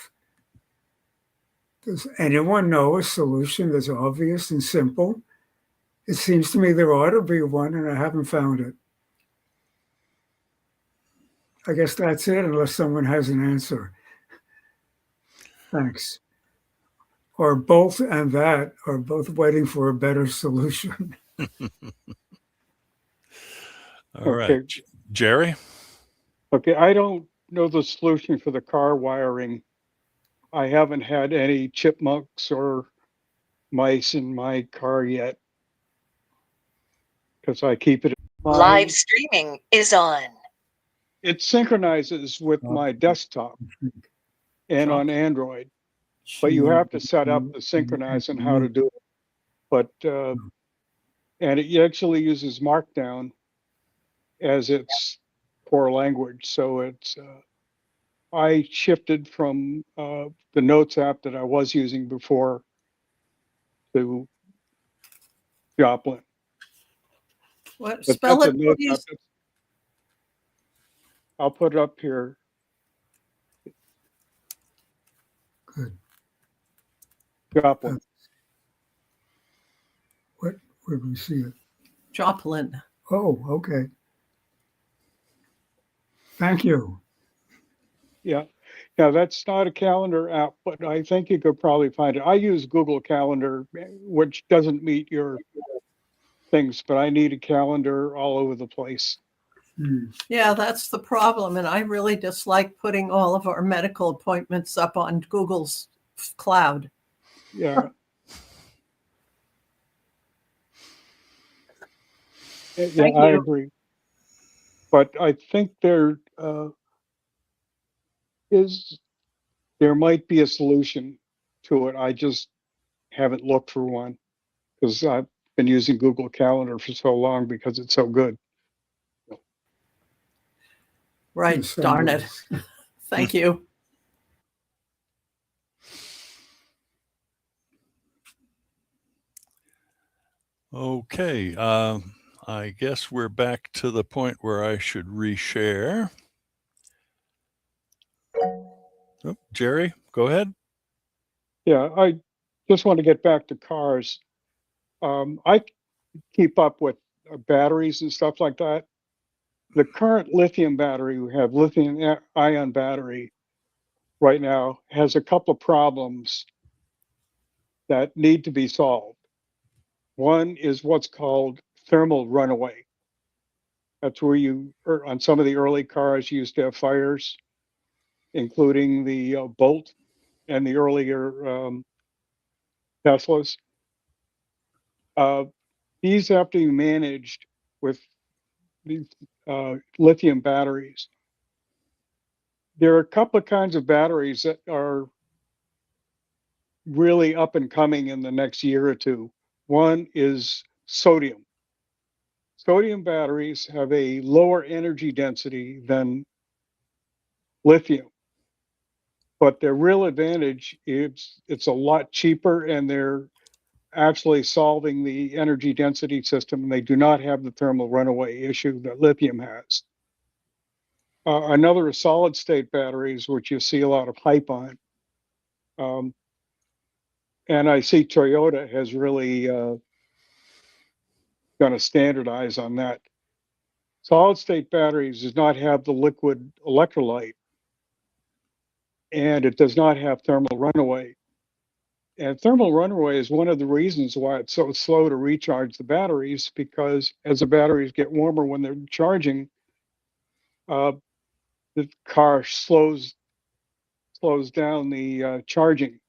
Does anyone know a solution that's obvious and simple? It seems to me there ought to be one, and I haven't found it. I guess that's it, unless someone has an answer. Thanks. Or both and that are both waiting for a better solution.
All right. Jerry?
Okay, I don't know the solution for the car wiring. I haven't had any chipmunks or mice in my car yet because I keep it.
Live streaming is on.
It synchronizes with my desktop and on Android, but you have to set up the synchronize and how to do it. But and it actually uses Markdown as its core language. So it's I shifted from the Notes app that I was using before to Joplin.
What,
But
spell
that's
it,
a Notes
please?
app. I'll put it up here.
Good.
Joplin.
Where do we see it?
Joplin.
Oh, okay. Thank you.
Yeah. Yeah, that's not a calendar app, but I think you could probably find it. I use Google Calendar, which doesn't meet your things, but I need a calendar all over the place.
Yeah, that's the problem. And I really dislike putting all of our medical appointments up on Google's cloud.
Yeah. Yeah, I agree. But I think there might be a solution to it. I just haven't looked for one because I've been using Google Calendar for so long because it's so good.
Right, darn it. Thank you.
Okay, I guess we're back to the point where I should reshare. Oh, Jerry, go ahead.
Yeah, I just want to get back to cars. I keep up with batteries and stuff like that. The current lithium battery, we have lithium ion battery right now, has a couple of problems that need to be solved. One is what's called thermal runaway. That's where on some of the early cars, you used to have fires, including the Bolt and the earlier Teslas. These have to be managed with these lithium batteries. There are a couple of kinds of batteries that are really up and coming in the next year or two. One is sodium. Sodium batteries have a lower energy density than lithium, but their real advantage is it's a lot cheaper, and they're actually solving the energy density system, and they do not have the thermal runaway issue that lithium has. Another is solid state batteries, which you see a lot of hype on. And I see Toyota has really going to standardize on that. Solid state batteries does not have the liquid electrolyte, and it does not have thermal runaway. And thermal runaway is one of the reasons why it's so slow to recharge the batteries, because as the batteries get warmer when they're charging, the car slows down the charging.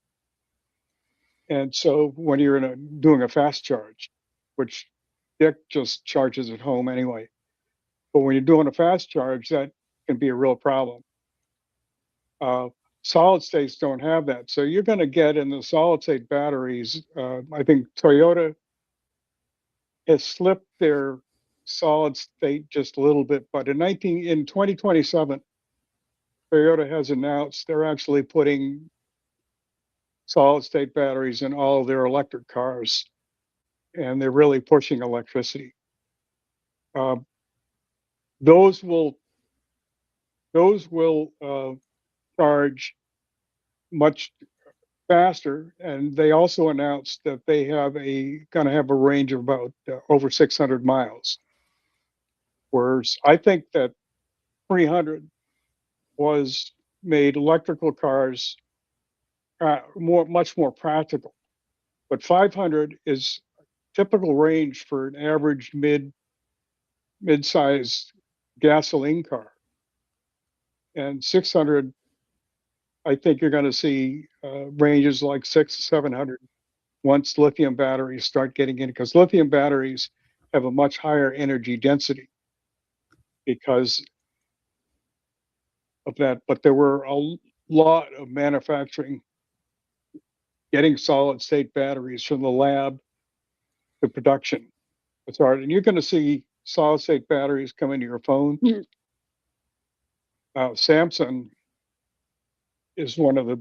And so when you're doing a fast charge, which Dick just charges at home anyway, but when you're doing a fast charge, that can be a real problem. Solid states don't have that. So you're going to get in the solid state batteries. I think Toyota has slipped their solid state just a little bit, but in 2027, Toyota has announced they're actually putting solid state batteries in all of their electric cars, and they're really pushing electricity. Those will charge much faster, and they also announced that they have going to have a range of about over 600 miles. Whereas I think that 300 was made electrical cars much more practical, but 500 is typical range for an average mid-sized gasoline car, and 600. I think you're going to see ranges like 600 to 700 once lithium batteries start getting in, because lithium batteries have a much higher energy density because of that. But there were a lot of manufacturing getting solid state batteries from the lab to production. It's hard, and you're going to see solid state batteries come into your phone. Samsung is one of the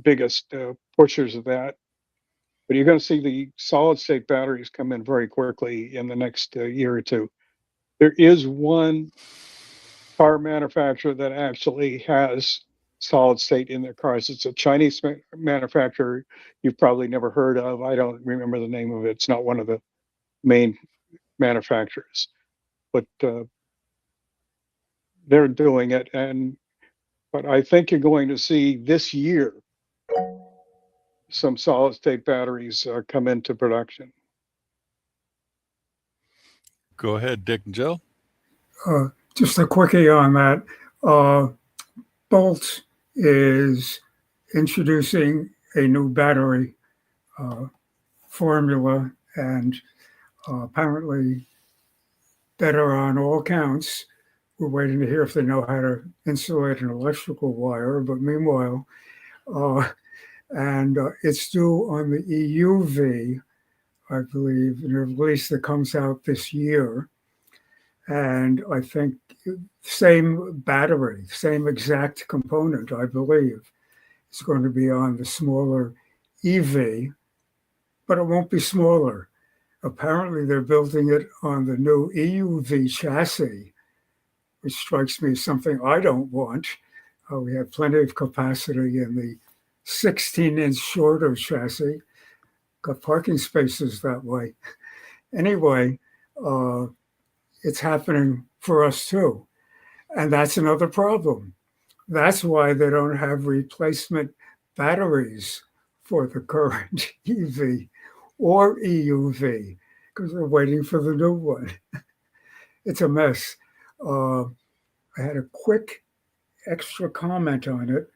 biggest pushers of that. But you're going to see the solid state batteries come in very quickly in the next year or two. There is one car manufacturer that actually has solid state in their cars. It's a Chinese manufacturer you've probably never heard of. I don't remember the name of it. It's not one of the main manufacturers, but they're doing it. But I think you're going to see this year some solid state batteries come into production.
Go ahead, Dick and Joe.
Just a quickie on that. Bolt is introducing a new battery formula, and apparently better on all counts. We're waiting to hear if they know how to insulate an electrical wire, but meanwhile, it's due on the EUV, I believe, in a release that comes out this year. And I think same battery, same exact component, I believe. It's going to be on the smaller EV, but it won't be smaller. Apparently, they're building it on the new EUV chassis, which strikes me as something I don't want. We have plenty of capacity in the 16-inch shorter chassis. Got parking spaces that way. Anyway, it's happening for us too. And that's another problem. That's why they don't have replacement batteries for the current EV or EUV, because they're waiting for the new one. It's a mess. I had a quick extra comment on it.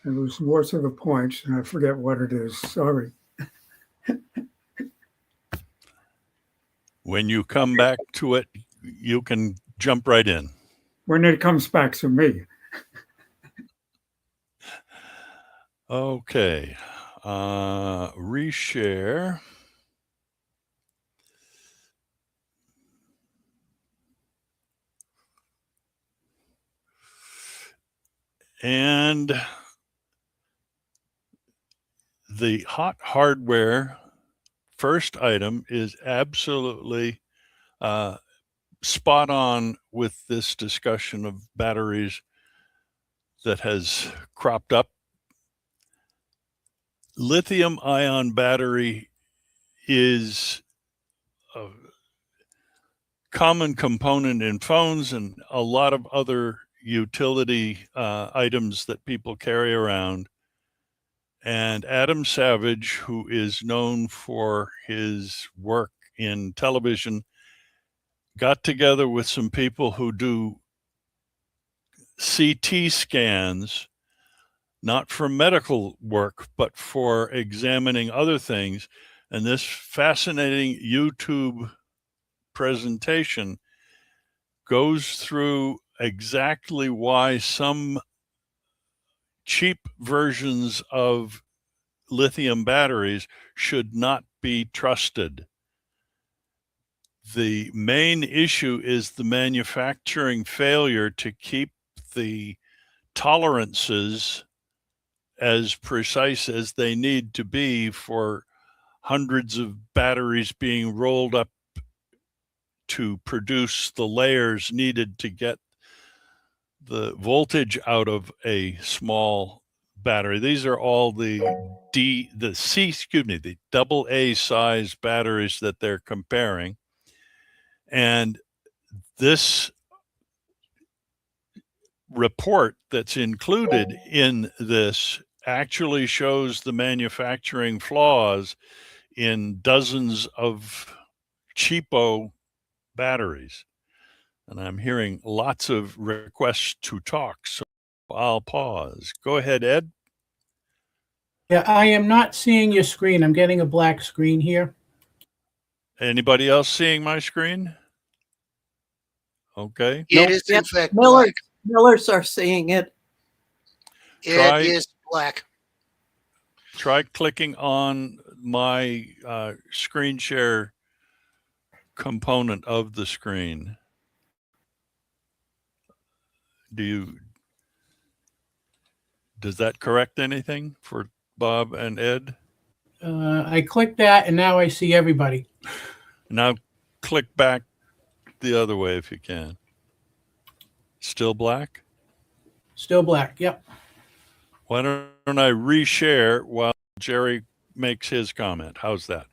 And it was more to the point, and I forget what it is. Sorry.
When you come back to it, you can jump right in.
When it comes back to me.
Okay. Reshare. And the hot hardware first item is absolutely spot on with this discussion of batteries that has cropped up. Lithium ion battery is a common component in phones and a lot of other utility items that people carry around. And Adam Savage, who is known for his work in television, got together with some people who do CT scans, not for medical work, but for examining other things. And this fascinating YouTube presentation goes through exactly why some cheap versions of lithium batteries should not be trusted. The main issue is the manufacturing failure to keep the tolerances as precise as they need to be for hundreds of batteries being rolled up to produce the layers needed to get the voltage out of a small battery. These are all the double A size batteries that they're comparing. And this report that's included in this actually shows the manufacturing flaws in dozens of cheapo batteries. And I'm hearing lots of requests to talk, so I'll pause. Go ahead, Ed.
Yeah, I am not seeing your screen. I'm getting a black screen here.
Anybody else seeing my screen? Okay.
It is in fact
Millers,
black.
Millers are seeing it.
Try-
It is black.
Try clicking on my screen share component of the screen. Does that correct anything for Bob and Ed?
I clicked that, and now I see everybody.
Now click back the other way if you can. Still black?
Still black. Yep.
Why don't I reshare while Jerry makes his comment? How's that?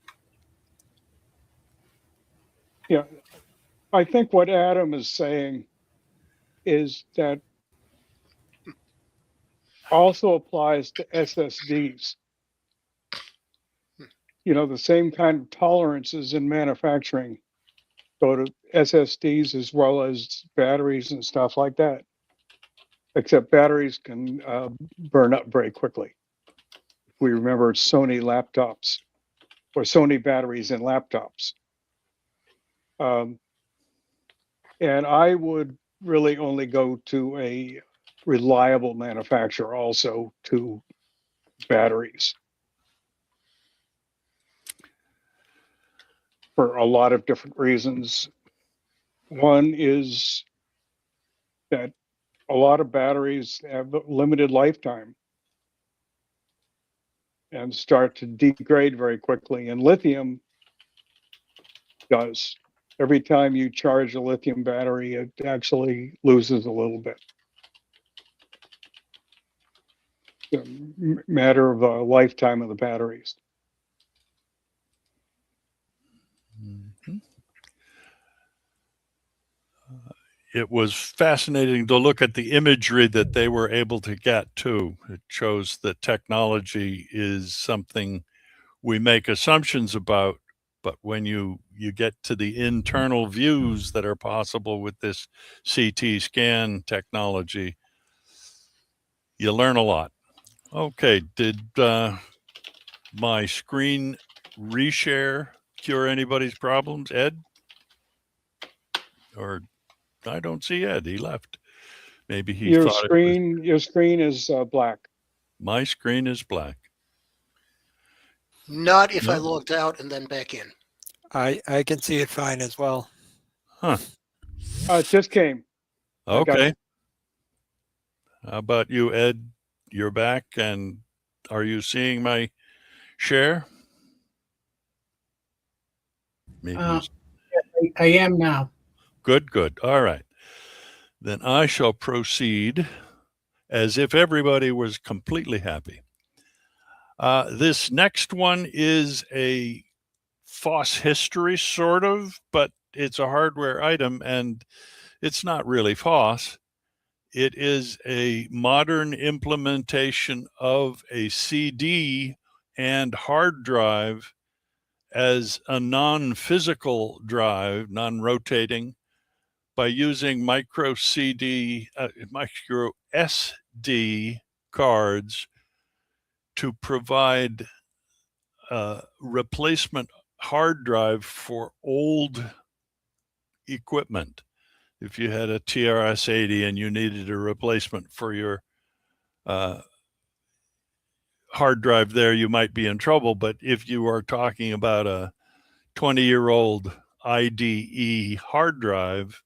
Yeah, I think what Adam is saying is that also applies to SSDs. You know, the same kind of tolerances in manufacturing go to SSDs as well as batteries and stuff like that. Except batteries can burn up very quickly. We remember Sony laptops or Sony batteries in laptops. And I would really only go to a reliable manufacturer also to batteries for a lot of different reasons. One is that a lot of batteries have a limited lifetime and start to degrade very quickly. And lithium does. Every time you charge a lithium battery, it actually loses a little bit. It's a matter of a lifetime of the batteries.
Mhm. It was fascinating to look at the imagery that they were able to get too. It shows that technology is something we make assumptions about, but when you get to the internal views that are possible with this CT scan technology, you learn a lot. Okay, did my screen reshare cure anybody's problems, Ed? Or I don't see Ed. He left. Maybe he
Your
thought it was.
screen is black.
My screen is black.
Not if I
No.
logged out and then back in.
I can see it fine as well.
Huh.
It just came. I got
Okay.
it.
How about you, Ed? You're back, and are you seeing my share? Maybe.
I am now.
Good, good. All right. Then I shall proceed as if everybody was completely happy. This next one is a FOSS history, sort of, but it's a hardware item, and it's not really FOSS. It is a modern implementation of a CD and hard drive as a non-physical drive, non-rotating, by using micro SD cards to provide a replacement hard drive for old equipment. If you had a TRS-80 and you needed a replacement for your hard drive there, you might be in trouble. But if you are talking about a 20-year-old IDE hard drive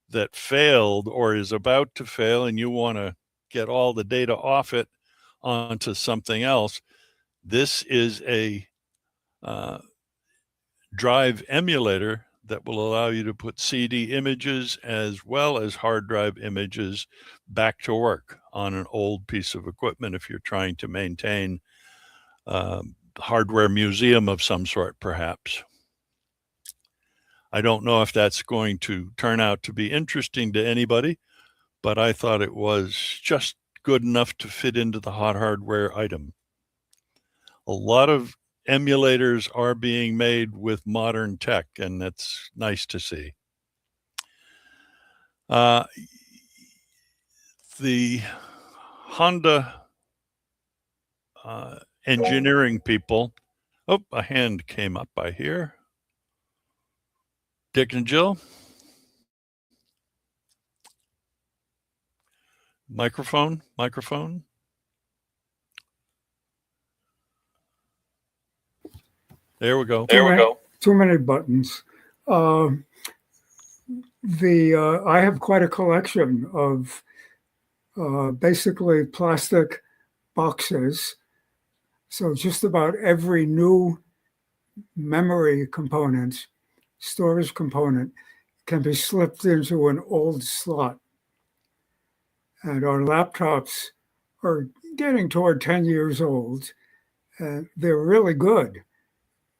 that failed or is about to fail and you want to get all the data off it onto something else, this is a drive emulator that will allow you to put CD images as well as hard drive images back to work on an old piece of equipment if you're trying to maintain a hardware museum of some sort, perhaps. I don't know if that's going to turn out to be interesting to anybody, but I thought it was just good enough to fit into the hot hardware item. A lot of emulators are being made with modern tech, and that's nice to see. The Honda engineering people, oh, a hand came up, I hear. Dick and Jill? Microphone? There we go.
Too many buttons. I have quite a collection of basically plastic boxes. So just about every new memory component, storage component, can be slipped into an old slot. And our laptops are getting toward 10 years old, and they're really good,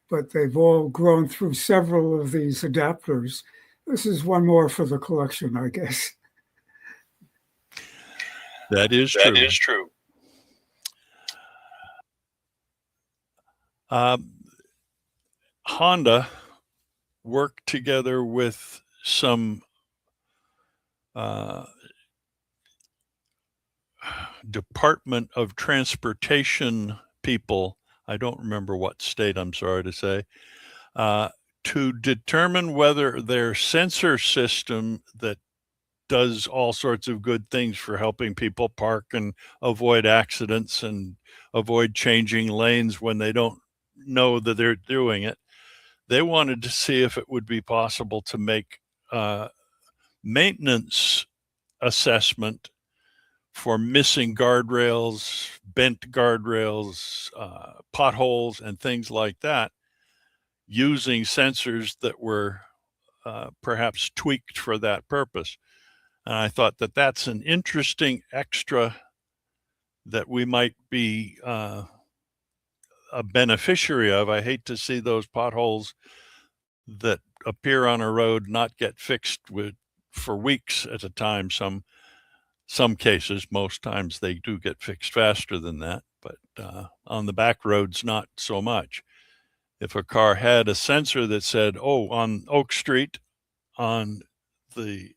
but they've all grown through several of these adapters. This is one more for the collection, I guess.
That is true. Honda worked together with some Department of Transportation people, I don't remember what state, I'm sorry to say, to determine whether their sensor system that does all sorts of good things for helping people park and avoid accidents and avoid changing lanes when they don't know that they're doing it. They wanted to see if it would be possible to make maintenance assessment for missing guardrails, bent guardrails, potholes, and things like that, using sensors that were perhaps tweaked for that purpose. And I thought that that's an interesting extra that we might be a beneficiary of. I hate to see those potholes that appear on a road not get fixed for weeks at a time. Some cases, most times they do get fixed faster than that, but on the back roads, not so much. If a car had a sensor that said, oh, on Oak Street, on the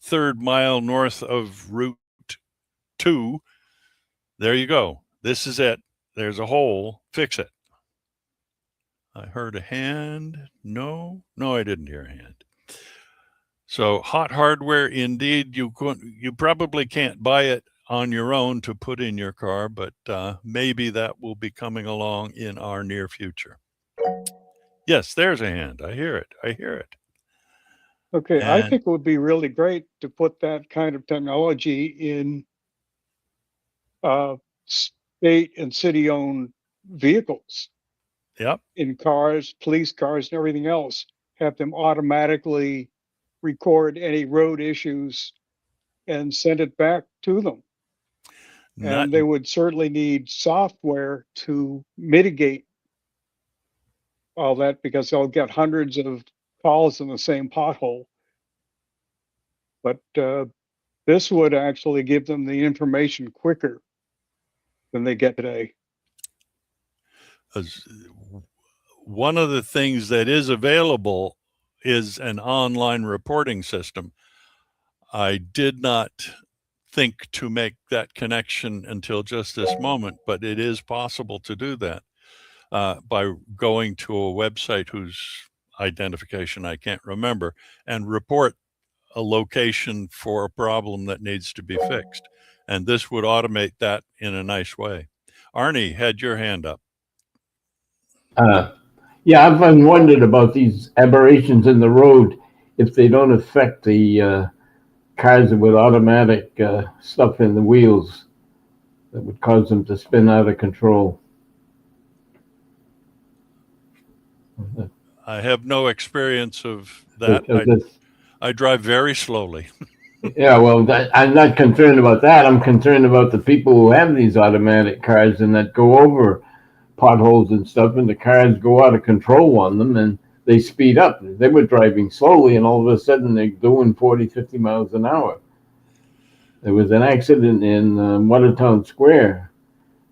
3rd mile north of Route 2, there you go. This is it. There's a hole. Fix it. I heard a hand. No, I didn't hear a hand. So hot hardware, indeed, you probably can't buy it on your own to put in your car, but maybe that will be coming along in our near future. Yes, there's a hand. I hear it.
Okay, I
And-
think it would be really great to put that kind of technology in state and city-owned vehicles,
Yep.
in cars, police cars, and everything else. Have them automatically record any road issues and send it back to them.
Not,
And they would certainly need software to mitigate all that, because they'll get hundreds of calls in the same pothole. But this would actually give them the information quicker than they get today.
one of the things that is available is an online reporting system. I did not think to make that connection until just this moment, but it is possible to do that by going to a website whose identification I can't remember and report a location for a problem that needs to be fixed. And this would automate that in a nice way. Arnie had your hand up.
Yeah, I've been wondered about these aberrations in the road, if they don't affect the cars with automatic stuff in the wheels that would cause them to spin out of control.
I have no experience of that. I drive very slowly.
Yeah, well, I'm not concerned about that. I'm concerned about the people who have these automatic cars and that go over potholes and stuff, and the cars go out of control on them and they speed up. They were driving slowly and all of a sudden they're doing 40, 50 miles an hour. There was an accident in Watertown Square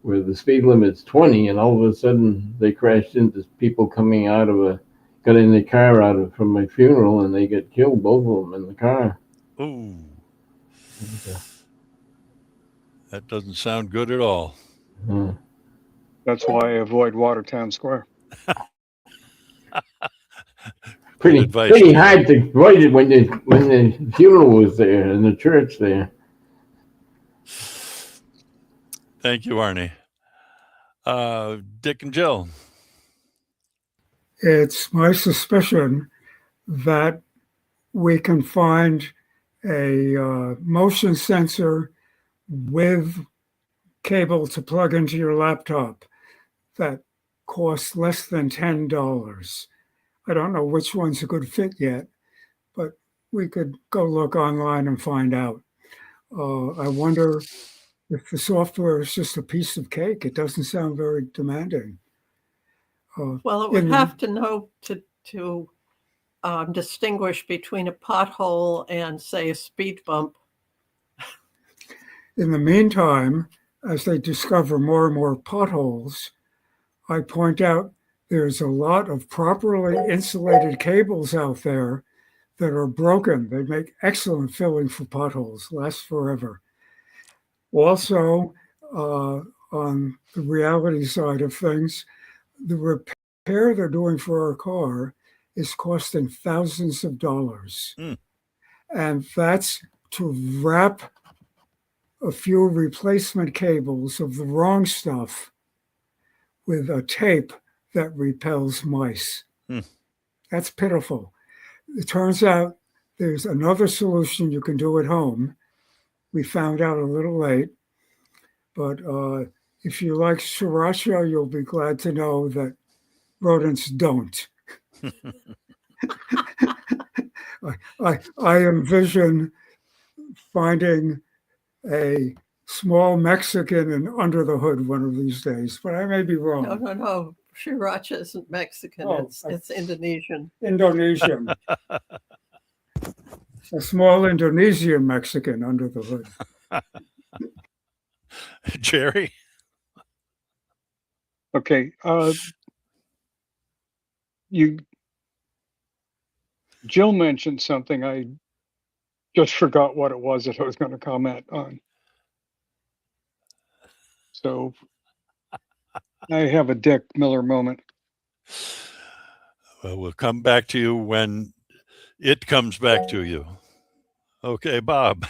where the speed limit's 20, and all of a sudden they crashed into people coming got in the car from my funeral, and they get killed, both of them in the car.
Ooh. That doesn't sound good at all.
That's why I avoid Watertown Square.
Pretty hard to avoid it when the funeral was there and the church there.
Thank you, Arnie. Dick and Jill.
It's my suspicion that we can find a motion sensor with cable to plug into your laptop that costs less than $10. I don't know which one's a good fit yet, but we could go look online and find out. I wonder if the software is just a piece of cake. It doesn't sound very demanding.
Well, it would have to know to distinguish between a pothole and, say, a speed bump.
In the meantime, as they discover more and more potholes, I point out there's a lot of properly insulated cables out there that are broken. They make excellent filling for potholes, last forever. Also, on the reality side of things, the repair they're doing for our car is costing thousands of dollars. And that's to wrap a few replacement cables of the wrong stuff with a tape that repels mice. That's pitiful. It turns out There's another solution you can do at home. We found out a little late, but if you like sriracha, you'll be glad to know that rodents don't. I envision finding a small Mexican and under the hood one of these days, but I may be wrong.
No. Sriracha isn't Mexican.
Oh,
it's Indonesian.
Indonesian. A small Indonesian Mexican under the hood.
Jerry?
Okay. Jill mentioned something. I just forgot what it was that I was going to comment on. So I have a Dick Miller moment.
Well, we'll come back to you when it comes back to you. Okay, Bob.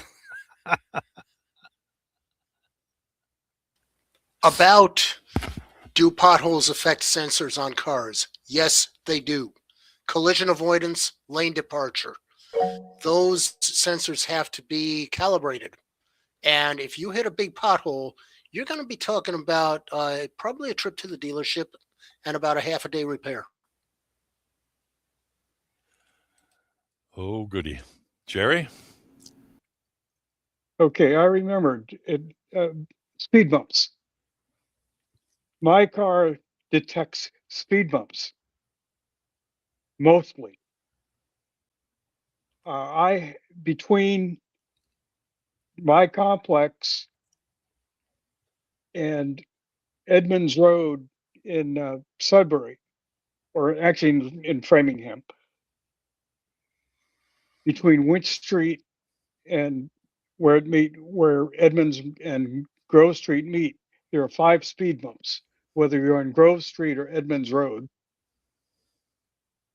About, do potholes affect sensors on cars? Yes, they do. Collision avoidance, lane departure. Those sensors have to be calibrated. And if you hit a big pothole, you're going to be talking about probably a trip to the dealership and about a half a day repair.
Oh, goody. Jerry?
Okay, I remembered it. Speed bumps. My car detects speed bumps mostly. Between my complex and Edmonds Road in Sudbury, or actually in Framingham, between Winch Street and where Edmonds and Grove Street meet, there are 5 speed bumps, whether you're on Grove Street or Edmonds Road.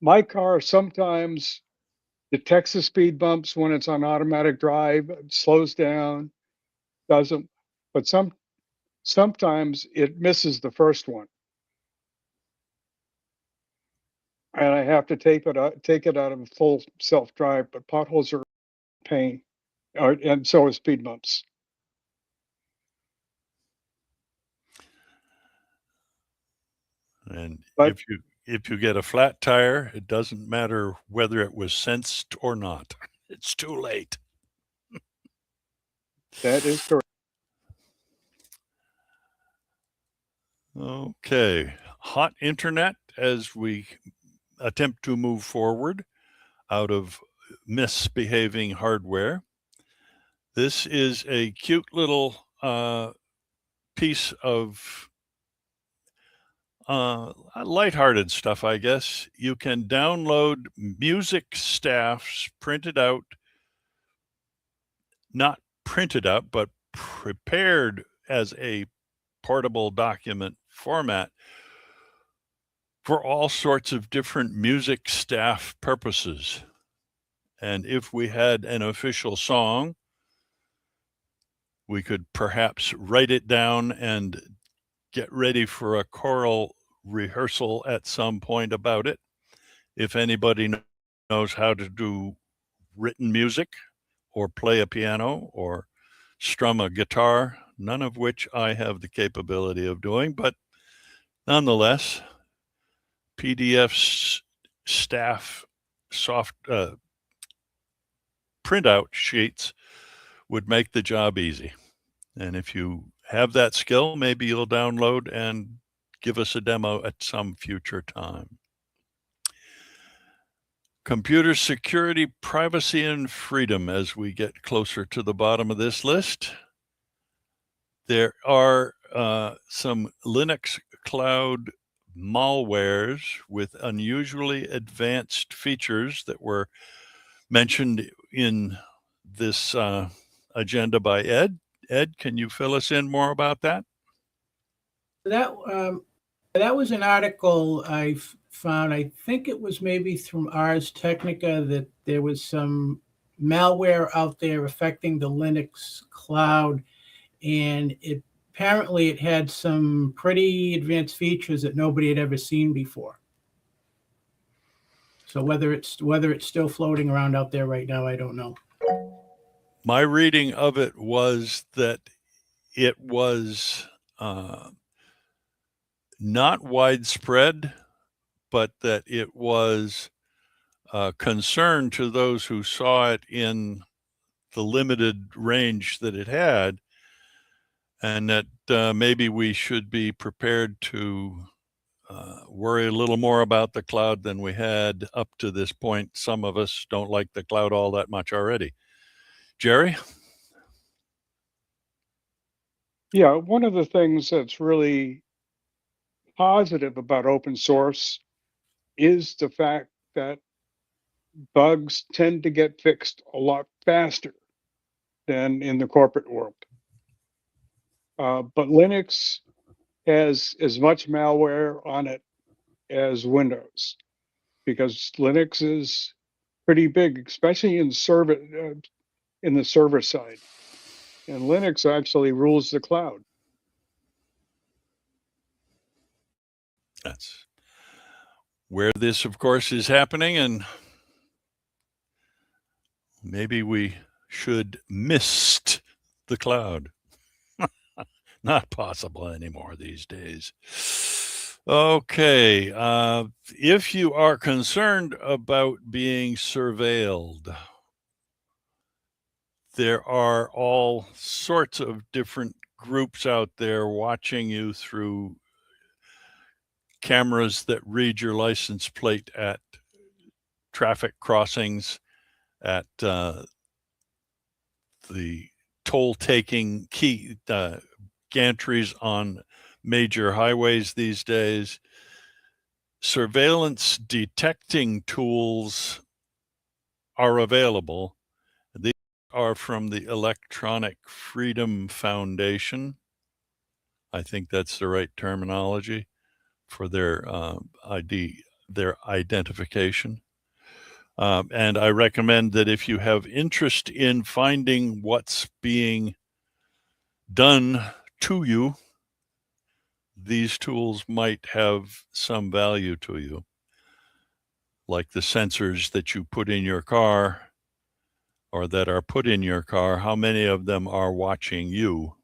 My car sometimes detects the speed bumps when it's on automatic drive, slows down, doesn't, but sometimes it misses the first one. And I have to take it out of full self-drive, but potholes are a pain, and so are speed bumps.
And
But
if you get a flat tire, it doesn't matter whether it was sensed or not. It's too late.
that is correct.
Okay. Hot internet as we attempt to move forward out of misbehaving hardware. This is a cute little piece of lighthearted stuff, I guess. You can download music staffs printed out, not printed out, but prepared as a portable document format for all sorts of different music staff purposes. And if we had an official song, we could perhaps write it down and get ready for a choral rehearsal at some point about it. If anybody knows how to do written music or play a piano or strum a guitar, none of which I have the capability of doing, but nonetheless, PDF staff soft printout sheets would make the job easy. And if you have that skill, maybe you'll download and give us a demo at some future time. Computer security, privacy, and freedom as we get closer to the bottom of this list. There are some Linux cloud malwares with unusually advanced features that were mentioned in this agenda by Ed. Ed, can you fill us in more about that?
That was an article I found. I think it was maybe from Ars Technica that there was some malware out there affecting the Linux cloud, and apparently it had some pretty advanced features that nobody had ever seen before. So whether it's still floating around out there right now, I don't know.
My reading of it was that it was not widespread, but that it was a concern to those who saw it in the limited range that it had, and that maybe we should be prepared to worry a little more about the cloud than we had up to this point. Some of us don't like the cloud all that much already. Jerry?
Yeah, one of the things that's really positive about open source is the fact that bugs tend to get fixed a lot faster than in the corporate world. But Linux has as much malware on it as Windows, because Linux is pretty big, especially in the server side. And Linux actually rules the cloud.
That's where this, of course, is happening, and maybe we should mist the cloud. Not possible anymore these days. Okay, if you are concerned about being surveilled, there are all sorts of different groups out there watching you through cameras that read your license plate at traffic crossings, at the toll taking key gantries on major highways these days. Surveillance detecting tools are available. These are from the Electronic Freedom Foundation. I think that's the right terminology for their their identification. And I recommend that if you have interest in finding what's being done to you, these tools might have some value to you, like the sensors that you put in your car or that are put in your car. How many of them are watching you?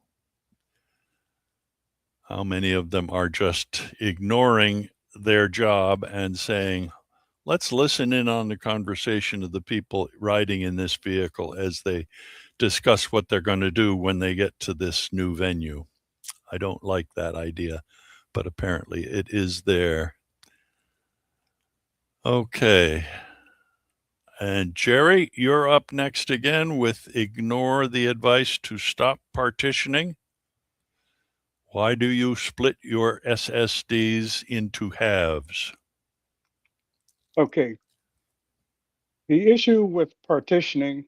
How many of them are just ignoring their job and saying, let's listen in on the conversation of the people riding in this vehicle as they discuss what they're going to do when they get to this new venue. I don't like that idea, but apparently it is there. Okay. And Jerry, you're up next again with ignore the advice to stop partitioning. Why do you split your SSDs into halves?
Okay. The issue with partitioning,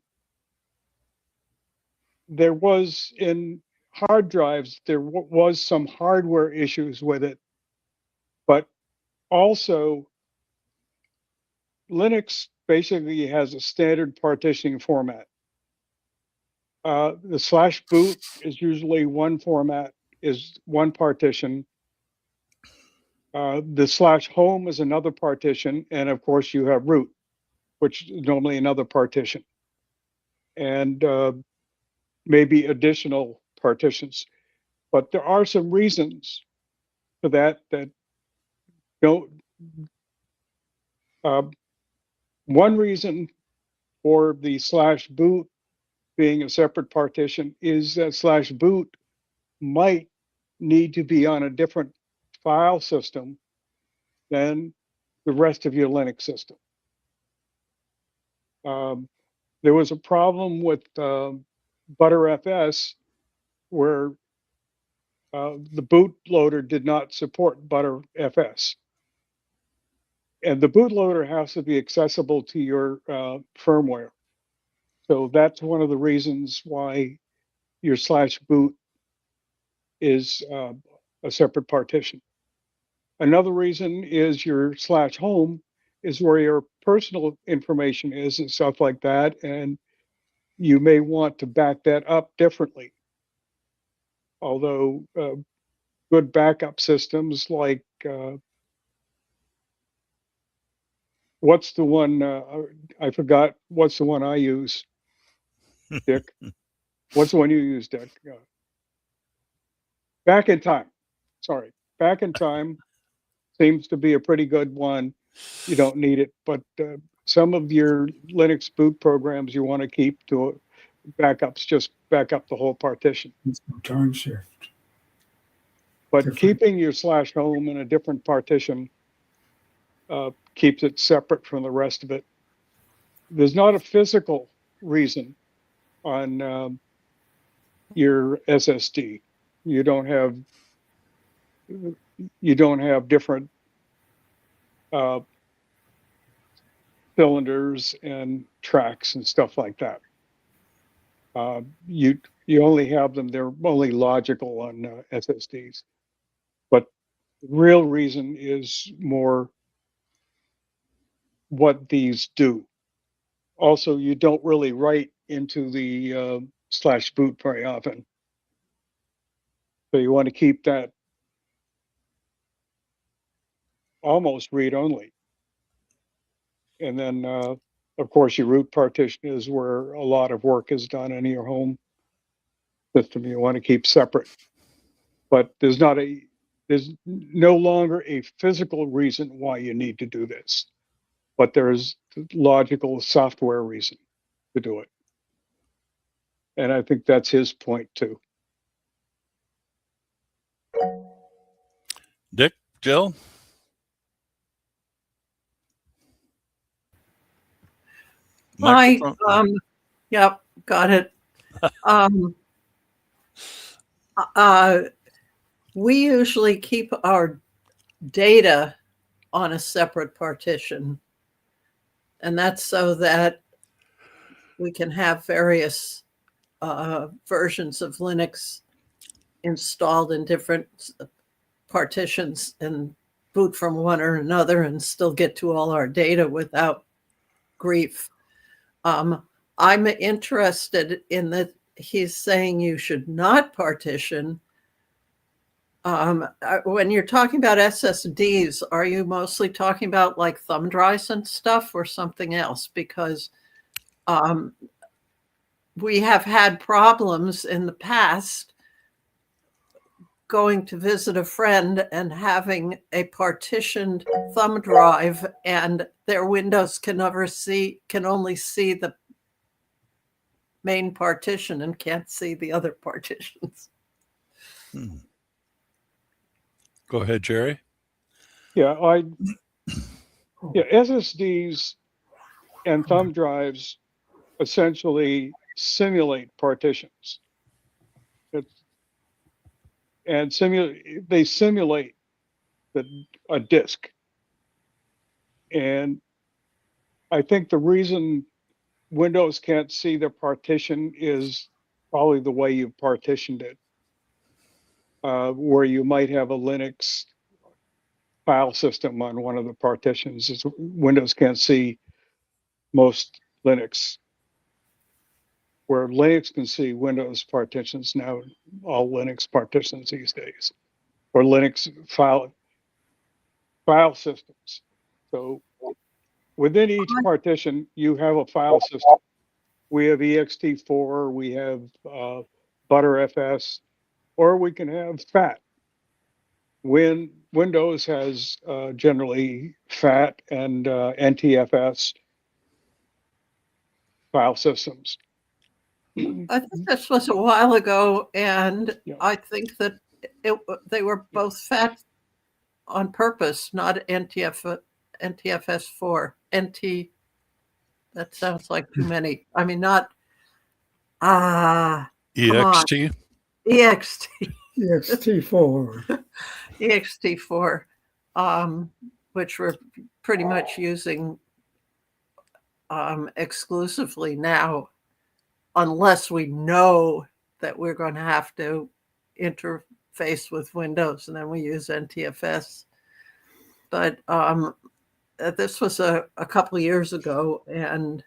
there was in hard drives, there was some hardware issues with it, but also Linux basically has a standard partitioning format. The /boot is usually one format, is one partition. The /home is another partition, and of course you have root, which is normally another partition, and maybe additional partitions. But there are some reasons for that don't. One reason for the /boot being a separate partition is that /boot might need to be on a different file system than the rest of your Linux system. There was a problem with ButterFS where the bootloader did not support ButterFS. And the bootloader has to be accessible to your firmware. So that's one of the reasons why your /boot is a separate partition. Another reason is your /home is where your personal information is and stuff like that. And you may want to back that up differently. Although good backup systems like what's the one, I forgot, what's the one I use, Dick? What's the one you use, Dick? Back in Time. Sorry. Back in Time seems to be a pretty good one. You don't need it, but some of your Linux boot programs you want to keep to backups, just back up the whole partition.
It's no time shift.
But
Different.
keeping your /home in a different partition keeps it separate from the rest of it. There's not a physical reason on your SSD. You don't have different cylinders and tracks and stuff like that. You only have them, they're only logical on SSDs. But the real reason is more what these do. Also, you don't really write into the /boot very often. So you want to keep that almost read-only. And then, of course, your root partition is where a lot of work is done in your home system. You want to keep separate. But there's no longer a physical reason why you need to do this. But there's logical software reason to do it. And I think that's his point too.
Dick, Jill?
Hi,
Microphone.
yep, got it. We usually keep our data on a separate partition, and that's so that we can have various versions of Linux installed in different partitions and boot from one or another and still get to all our data without grief. I'm interested in that he's saying you should not partition. When you're talking about SSDs, are you mostly talking about like thumb drives and stuff or something else? Because we have had problems in the past going to visit a friend and having a partitioned thumb drive, and their Windows can only see the main partition and can't see the other partitions.
Go ahead, Jerry.
Yeah, SSDs and thumb drives essentially simulate partitions. They simulate a disk. And I think the reason Windows can't see the partition is probably the way you've partitioned it, where you might have a Linux file system on one of the partitions. Windows can't see most Linux, where Linux can see Windows partitions now, all Linux partitions these days, or Linux file systems. So within each partition, you have a file system. We have ext4, we have Btrfs, or we can have FAT. Windows has generally FAT and NTFS file systems.
I think this was a while ago, and
Yeah.
I think that they were both FAT on purpose, not NTFS4. That sounds like too many. I mean, not
EXT.
EXT.
EXT4.
EXT4, which we're pretty much using exclusively now, unless we know that we're going to have to interface with Windows, and then we use NTFS. But this was a couple of years ago, and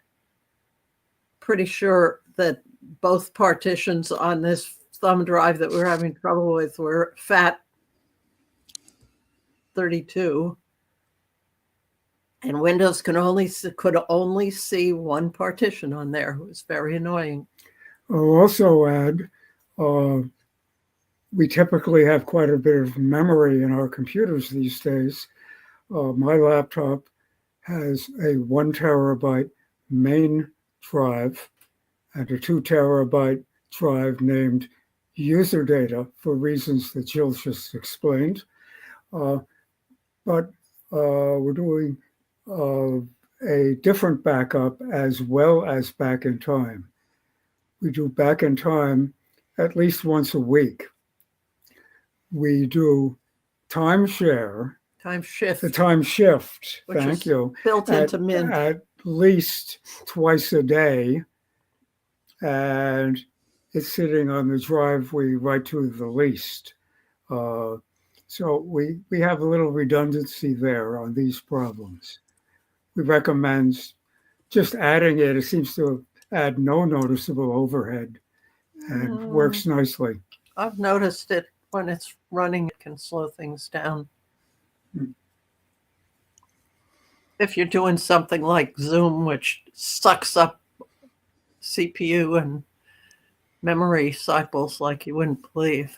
pretty sure that both partitions on this thumb drive that we're having trouble with were FAT32. And Windows could only see one partition on there. It was very annoying.
I'll also add, we typically have quite a bit of memory in our computers these days. My laptop has a 1 terabyte main drive and a 2 terabyte drive named user data for reasons that Jill just explained. But we're doing a different backup as well as back in time. We do back in time at least once a week. We do time shift, the time shift, thank you,
built into Mint.
At least twice a day. And it's sitting on the drive we write to the least. So we have a little redundancy there on these problems. We recommend just adding it. It seems to add no noticeable overhead and works nicely.
I've noticed it when it's running, it can slow things down. If you're doing something like Zoom, which sucks up CPU and memory cycles like you wouldn't believe.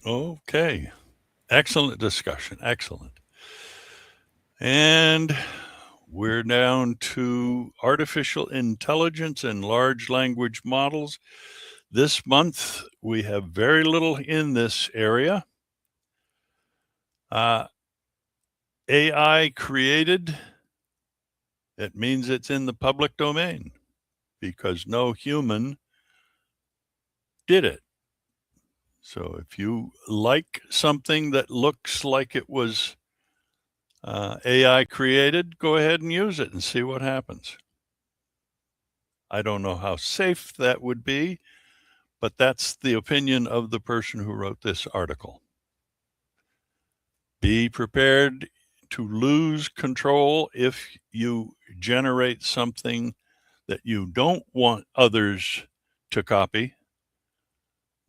Okay. Excellent discussion. Excellent. And we're down to artificial intelligence and large language models. This month, we have very little in this area. AI created, it means it's in the public domain because no human did it. So if you like something that looks like it was AI created, go ahead and use it and see what happens. I don't know how safe that would be, but that's the opinion of the person who wrote this article. Be prepared to lose control if you generate something that you don't want others to copy.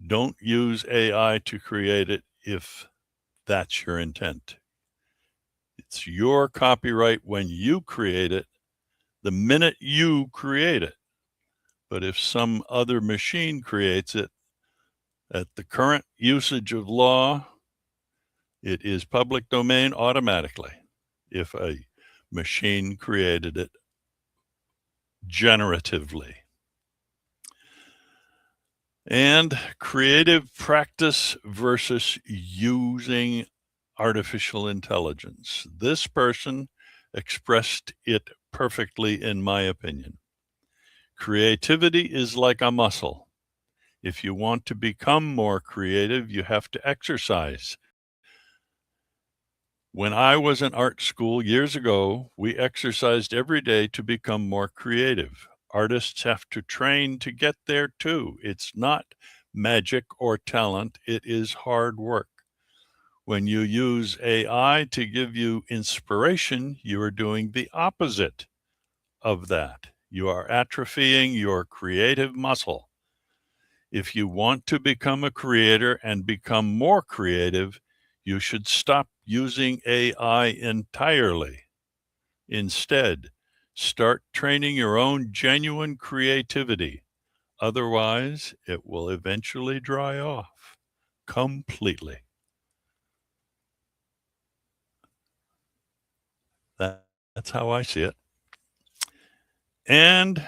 Don't use AI to create it if that's your intent. It's your copyright when you create it, the minute you create it. But if some other machine creates it, at the current usage of law, it is public domain automatically if a machine created it generatively. And creative practice versus using artificial intelligence. This person expressed it perfectly, in my opinion. Creativity is like a muscle. If you want to become more creative, you have to exercise. When I was in art school years ago, we exercised every day to become more creative. Artists have to train to get there too. It's not magic or talent, it is hard work. When you use AI to give you inspiration, you are doing the opposite of that. You are atrophying your creative muscle. If you want to become a creator and become more creative, you should stop using AI entirely. Instead, start training your own genuine creativity. Otherwise, it will eventually dry off completely. That's how I see it. And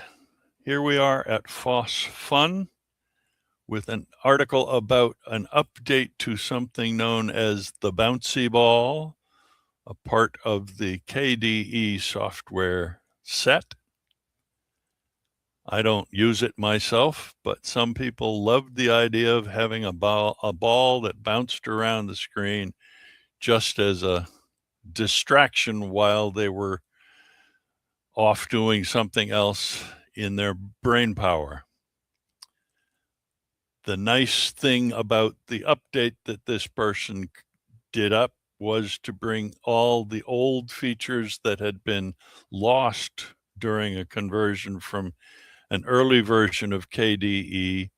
here we are at FOSS Fun with an article about an update to something known as the bouncy ball, a part of the KDE software set. I don't use it myself, but some people loved the idea of having a ball that bounced around the screen just as a distraction while they were off doing something else in their brain power. The nice thing about the update that this person did up was to bring all the old features that had been lost during a conversion from an early version of KDE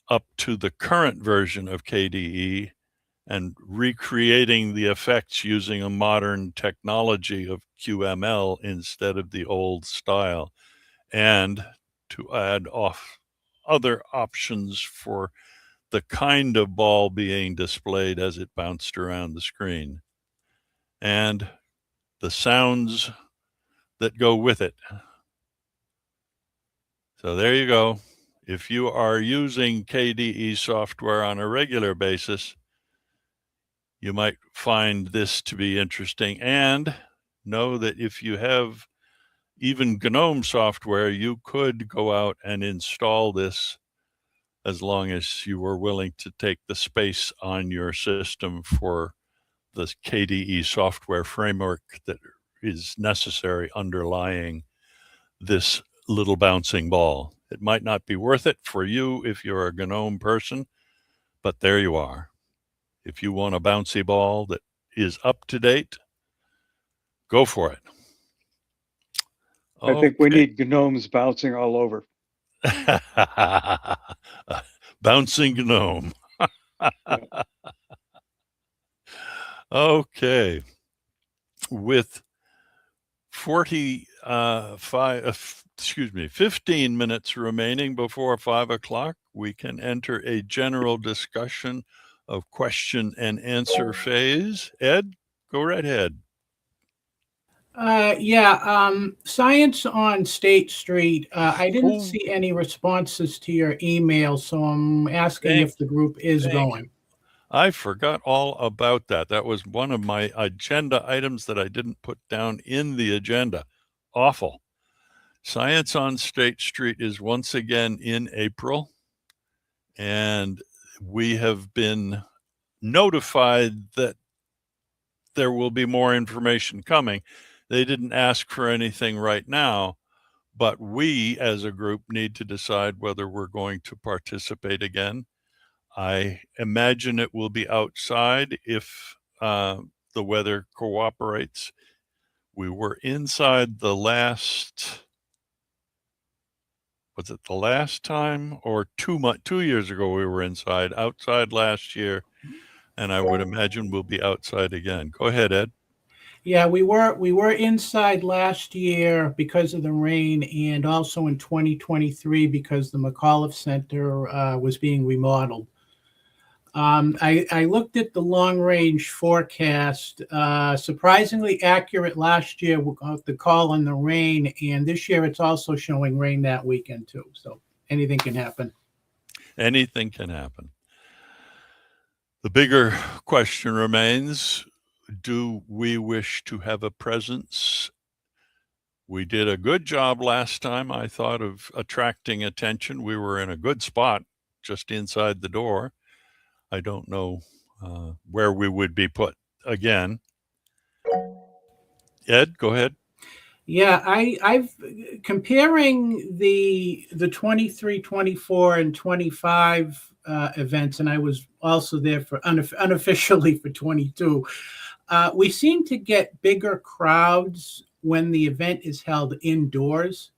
up to the current version of KDE and recreating the effects using a modern technology of QML instead of the old style, and to add off other options for the kind of ball being displayed as it bounced around the screen, and the sounds that go with it. So there you go. If you are using KDE software on a regular basis, you might find this to be interesting. And know that if you have even GNOME software, you could go out and install this as long as you were willing to take the space on your system for the KDE software framework that is necessary underlying this little bouncing ball. It might not be worth it for you if you're a GNOME person, but there you are. If you want a bouncy ball that is up to date, go for it.
I think we need gnomes bouncing all over.
Bouncing GNOME. Okay. With 15 minutes remaining before 5 o'clock, we can enter a general discussion of question and answer phase. Ed, go right ahead.
Science on State Street. I didn't see any responses to your email, so I'm asking if the group is going.
I forgot all about that. That was one of my agenda items that I didn't put down in the agenda. Awful. Science on State Street is once again in April, and we have been notified that there will be more information coming. They didn't ask for anything right now, but we as a group need to decide whether we're going to participate again. I imagine it will be outside if the weather cooperates. We were inside the last, was it the last time or 2 years ago we were inside, outside last year, and I would imagine we'll be outside again. Go ahead, Ed.
Yeah, we were inside last year because of the rain, and also in 2023 because the McAuliffe Center was being remodeled. I looked at the long-range forecast, surprisingly accurate last year with the call on the rain, and this year it's also showing rain that weekend too. So anything can happen.
Anything can happen. The bigger question remains, do we wish to have a presence? We did a good job last time, I thought, of attracting attention. We were in a good spot just inside the door. I don't know where we would be put again. Ed, go ahead.
Yeah, I've comparing the 23, 24, and 25 events, and I was also there for unofficially for 22. We seem to get bigger crowds when the event is held indoors.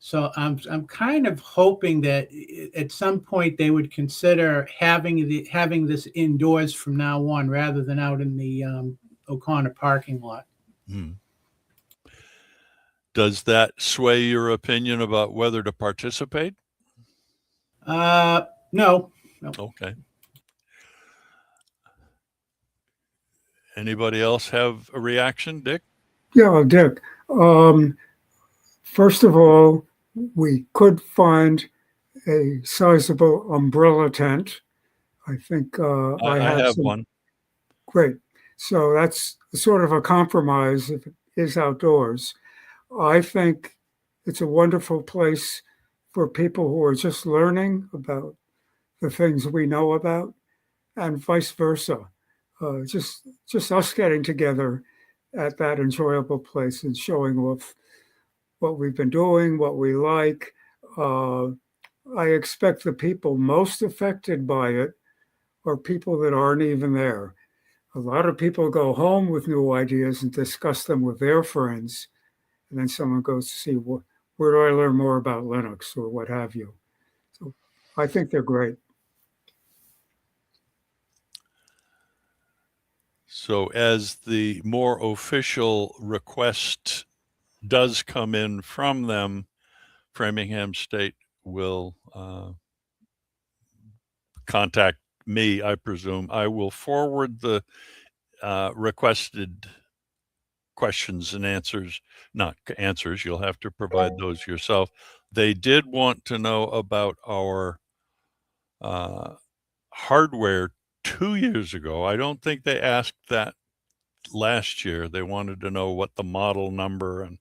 So I'm kind of hoping that at some point they would consider having this indoors from now on rather than out in the O'Connor parking lot.
Does that sway your opinion about whether to participate?
No.
Okay. Anybody else have a reaction, Dick?
Yeah, Dick. First of all, we could find a sizable umbrella tent. I think
I have one.
Great. So that's sort of a compromise if it is outdoors. I think it's a wonderful place for people who are just learning about the things we know about, and vice versa. Just us getting together at that enjoyable place and showing off what we've been doing, what we like. I expect the people most affected by it are people that aren't even there. A lot of people go home with new ideas and discuss them with their friends. And then someone goes to see, where do I learn more about Linux or what have you? So I think they're great.
So as the more official request does come in from them, Framingham State will contact me, I presume. I will forward the requested questions and answers, not answers, you'll have to provide those yourself. They did want to know about our hardware 2 years ago. I don't think they asked that last year. They wanted to know what the model number and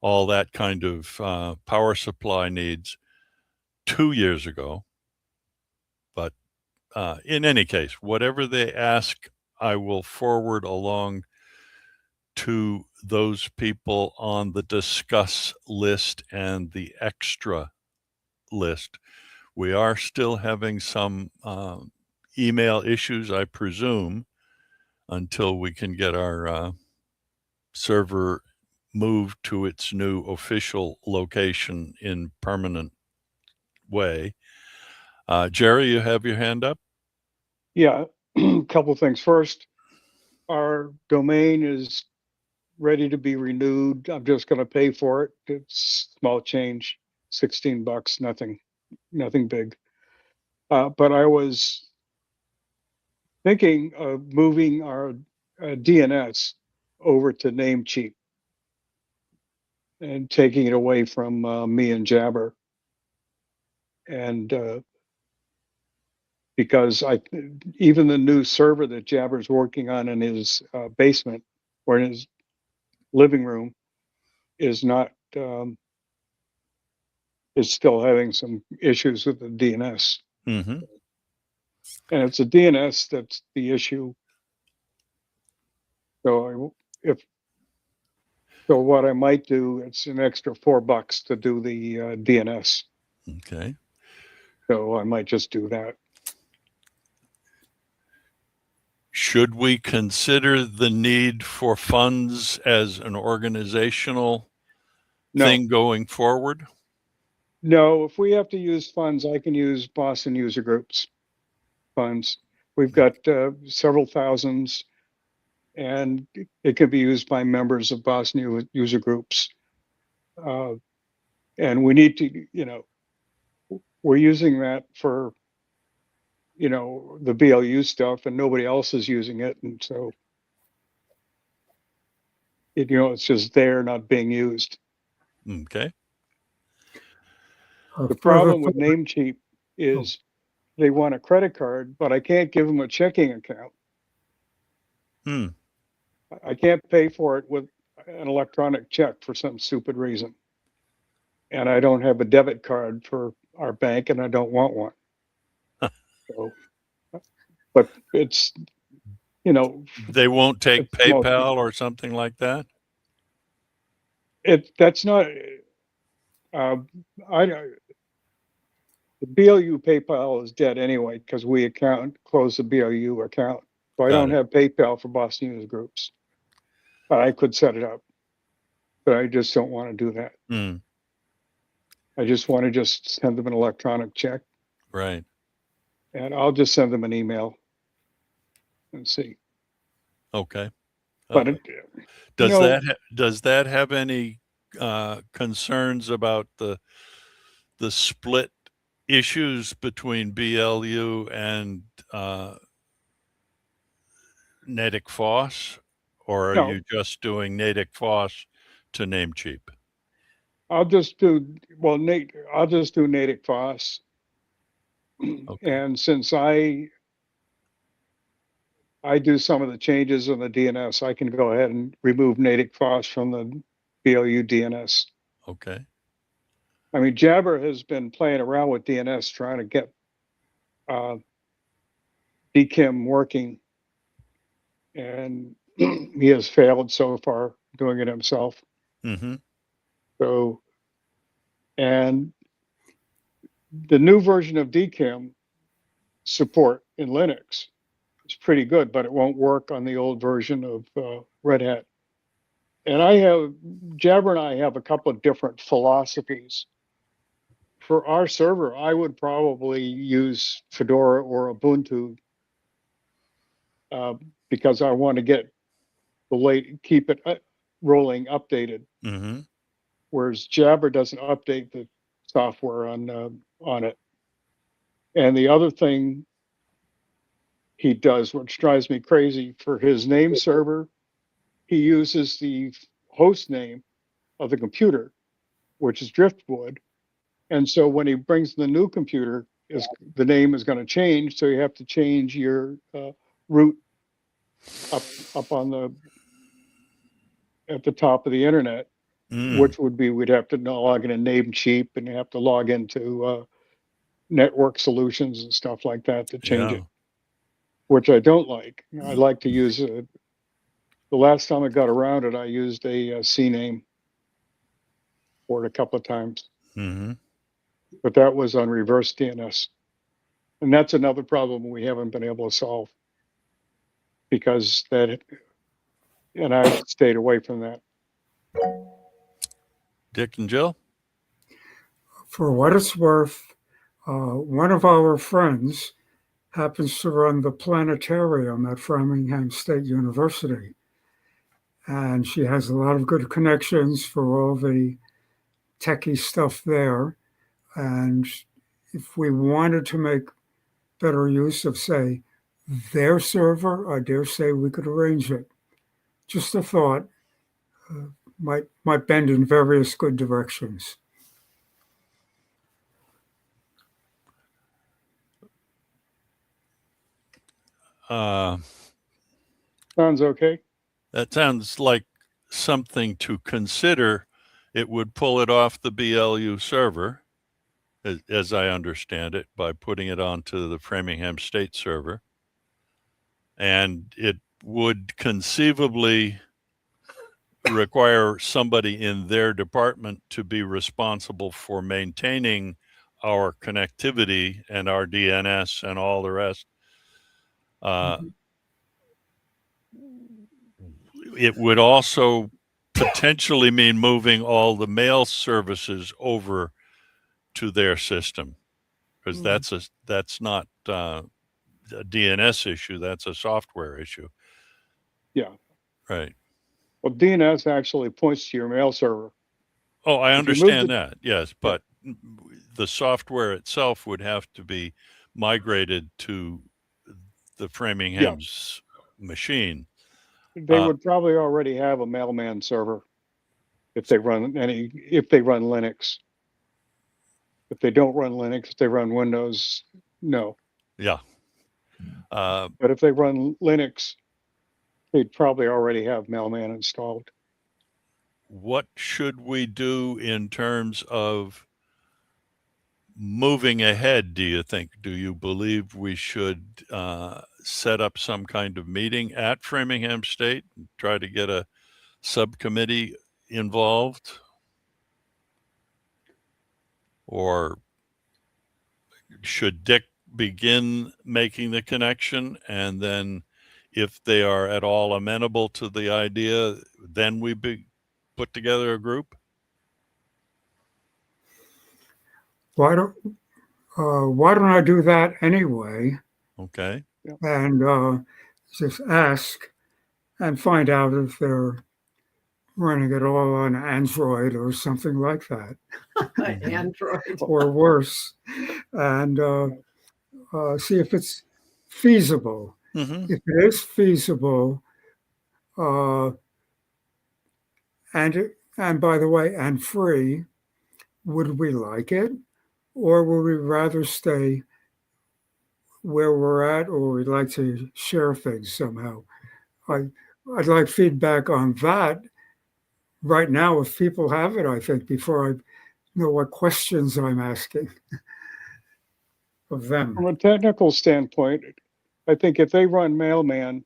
all that kind of power supply needs 2 years ago. But in any case, whatever they ask, I will forward along to those people on the discuss list and the extra list. We are still having some email issues, I presume, until we can get our server moved to its new official location in permanent way. Jerry, you have your hand up?
Yeah, a couple of things. First, our domain is ready to be renewed. I'm just going to pay for it. It's small change, $16, nothing big. But I was thinking of moving our DNS over to Namecheap and taking it away from me and Jabber. And because even the new server that Jabber's working on in his basement or in his living room is not, is still having some issues with the DNS.
Mm-hmm.
And it's a DNS that's the issue. So what I might do, it's an extra $4 to do the DNS.
Okay.
So I might just do that.
Should we consider the need for funds as an organizational thing going forward?
No, if we have to use funds, I can use Boston User Groups funds. We've got several thousands, and it can be used by members of Boston User Groups. And we need to, we're using that for, the BLU stuff, and nobody else is using it. And so, it's just there, not being used.
Okay.
The problem with Namecheap is they want a credit card, but I can't give them a checking account. I can't pay for it with an electronic check for some stupid reason. And I don't have a debit card for our bank, and I don't want one. So, but it's,
they won't take PayPal or something like that?
That's not, the BLU PayPal is dead anyway, because we closed the BLU account. So I don't have PayPal for Boston User Groups. But I could set it up. But I just don't want to do that. I just want to send them an electronic check.
Right.
And I'll just send them an email and see.
Okay.
But
does that have any concerns about the split issues between BLU and NatickFOSS, or are you just doing NatickFOSS to Namecheap?
I'll just do NatickFOSS. Okay. And since I do some of the changes in the DNS, I can go ahead and remove NatickFOSS from the BLU DNS.
Okay.
I mean, Jabber has been playing around with DNS trying to get DKIM working, and he has failed so far doing it himself.
Mm-hmm.
So, and the new version of DKIM support in Linux is pretty good, but it won't work on the old version of Red Hat. And Jabber and I have a couple of different philosophies. For our server, I would probably use Fedora or Ubuntu because I want to get keep it rolling updated.
Mm-hmm.
Whereas Jabber doesn't update the software on it. And the other thing he does, which drives me crazy, for his name server, he uses the host name of the computer, which is Driftwood. And so when he brings the new computer, the name is going to change. So you have to change your root up on at the top of the internet, which would be, we'd have to log in a Namecheap and you have to log into network solutions and stuff like that to change it, which I don't like. I like to use the last time I got around it, I used a CNAME for it a couple of times, but that was on reverse DNS. And that's another problem we haven't been able to solve because and I've stayed away from that.
Dick and Jill?
For what it's worth, one of our friends happens to run the planetarium at Framingham State University. And she has a lot of good connections for all the techie stuff there. And if we wanted to make better use of, say, their server, I dare say we could arrange it. Just a thought, might bend in various good directions.
Sounds okay.
That sounds like something to consider. It would pull it off the BLU server, as I understand it, by putting it onto the Framingham State server. And it would conceivably require somebody in their department to be responsible for maintaining our connectivity and our DNS and all the rest. It would also potentially mean moving all the mail services over to their system, because that's not a DNS issue, that's a software issue.
Yeah.
Right.
Well, DNS actually points to your mail server.
Oh, I understand that. Yes, but the software itself would have to be migrated to the Framingham's machine.
They would probably already have a mailman server if they run Linux. If they don't run Linux, if they run Windows, no.
Yeah.
But if they run Linux, they'd probably already have mailman installed.
What should we do in terms of moving ahead, do you think? Do you believe we should set up some kind of meeting at Framingham State and try to get a subcommittee involved? Or should Dick begin making the connection, and then if they are at all amenable to the idea, then we put together a group?
Why don't I do that anyway?
Okay.
And just ask and find out if they're running it all on Android or something like that.
Android.
Or worse. And see if it's feasible. If it is feasible, and by the way, and free, would we like it? Or would we rather stay where we're at, or we'd like to share things somehow? I'd like feedback on that right now if people have it, I think, before I know what questions I'm asking of them.
From a technical standpoint, I think if they run Mailman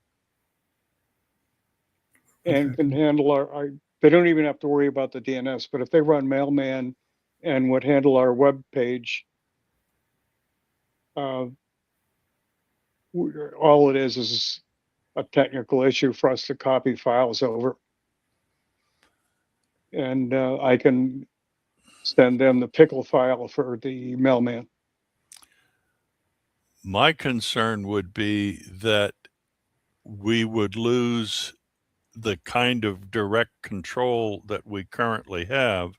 and can handle they don't even have to worry about the DNS, but if they run Mailman and would handle our web page, all it is a technical issue for us to copy files over. And I can send them the pickle file for the Mailman.
My concern would be that we would lose the kind of direct control that we currently have.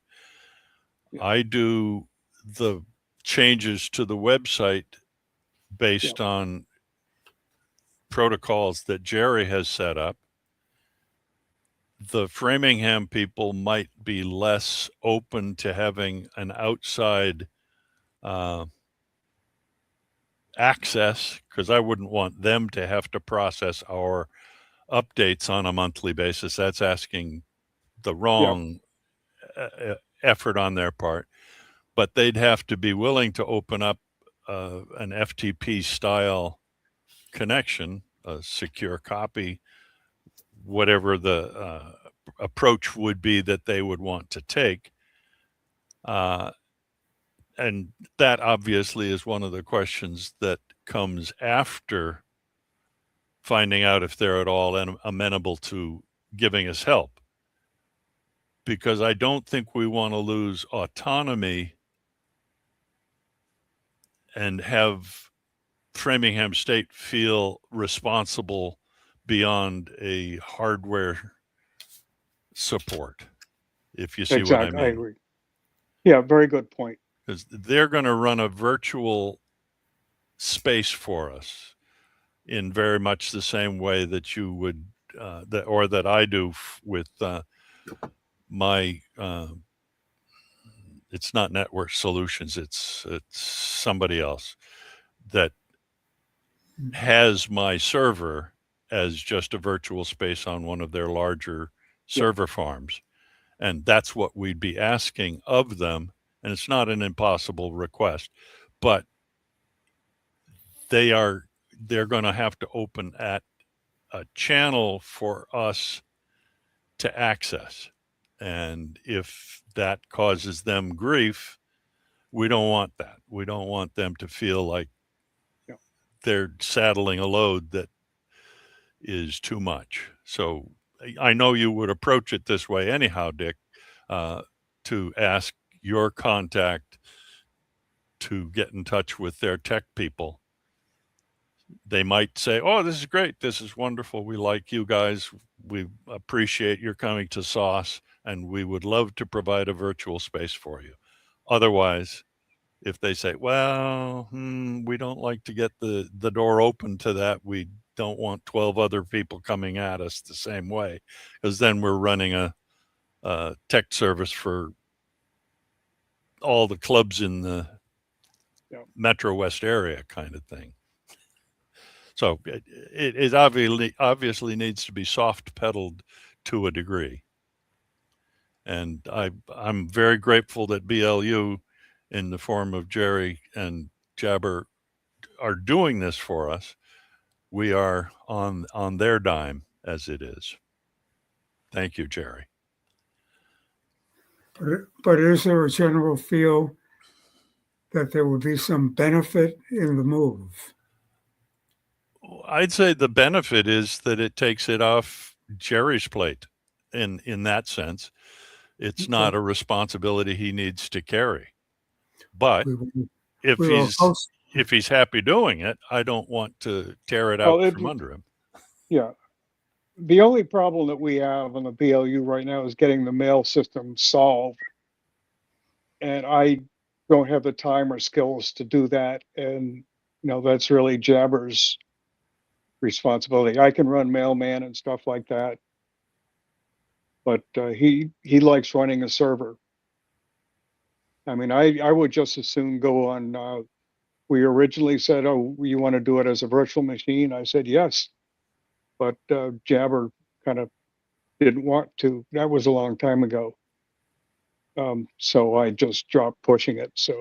I do the changes to the website based on protocols that Jerry has set up. The Framingham people might be less open to having an outside access, because I wouldn't want them to have to process our updates on a monthly basis. That's asking the wrong effort on their part. But they'd have to be willing to open up an FTP style connection, a secure copy, whatever the approach would be that they would want to take. And that obviously is one of the questions that comes after finding out if they're at all amenable to giving us help. Because I don't think we want to lose autonomy and have Framingham State feel responsible beyond a hardware support, if you see what I
Exactly.
mean.
I agree. Yeah, very good point.
Because they're going to run a virtual space for us in very much the same way that you would, that I do with my. It's not Network Solutions. It's somebody else that has my server as just a virtual space on one of their larger server farms. And that's what we'd be asking of them. And it's not an impossible request, but they're going to have to open at a channel for us to access. And if that causes them grief, we don't want that. We don't want them to feel like they're saddling a load that is too much. So I know you would approach it this way anyhow, Dick, to ask your contact to get in touch with their tech people. They might say, oh, this is great. This is wonderful. We like you guys. We appreciate your coming to SOS, and we would love to provide a virtual space for you. Otherwise, if they say, well, we don't like to get the door open to that, we don't want 12 other people coming at us the same way, because then we're running a tech service for all the clubs in the Metro West area kind of thing. So it obviously needs to be soft pedaled to a degree. And I'm very grateful that BLU, in the form of Jerry and Jabber, are doing this for us. We are on their dime as it is. Thank you, Jerry.
But is there a general feel that there would be some benefit in the move?
I'd say the benefit is that it takes it off Jerry's plate in that sense. It's not a responsibility he needs to carry. But if he's happy doing it, I don't want to tear it out from under him.
Yeah. The only problem that we have on the BLU right now is getting the mail system solved. And I don't have the time or skills to do that. And, that's really Jabber's responsibility. I can run Mailman and stuff like that. But he likes running a server. I mean, I would just as soon go on. We originally said, oh, you want to do it as a virtual machine? I said, yes. But Jabber kind of didn't want to. That was a long time ago. So I just dropped pushing it. So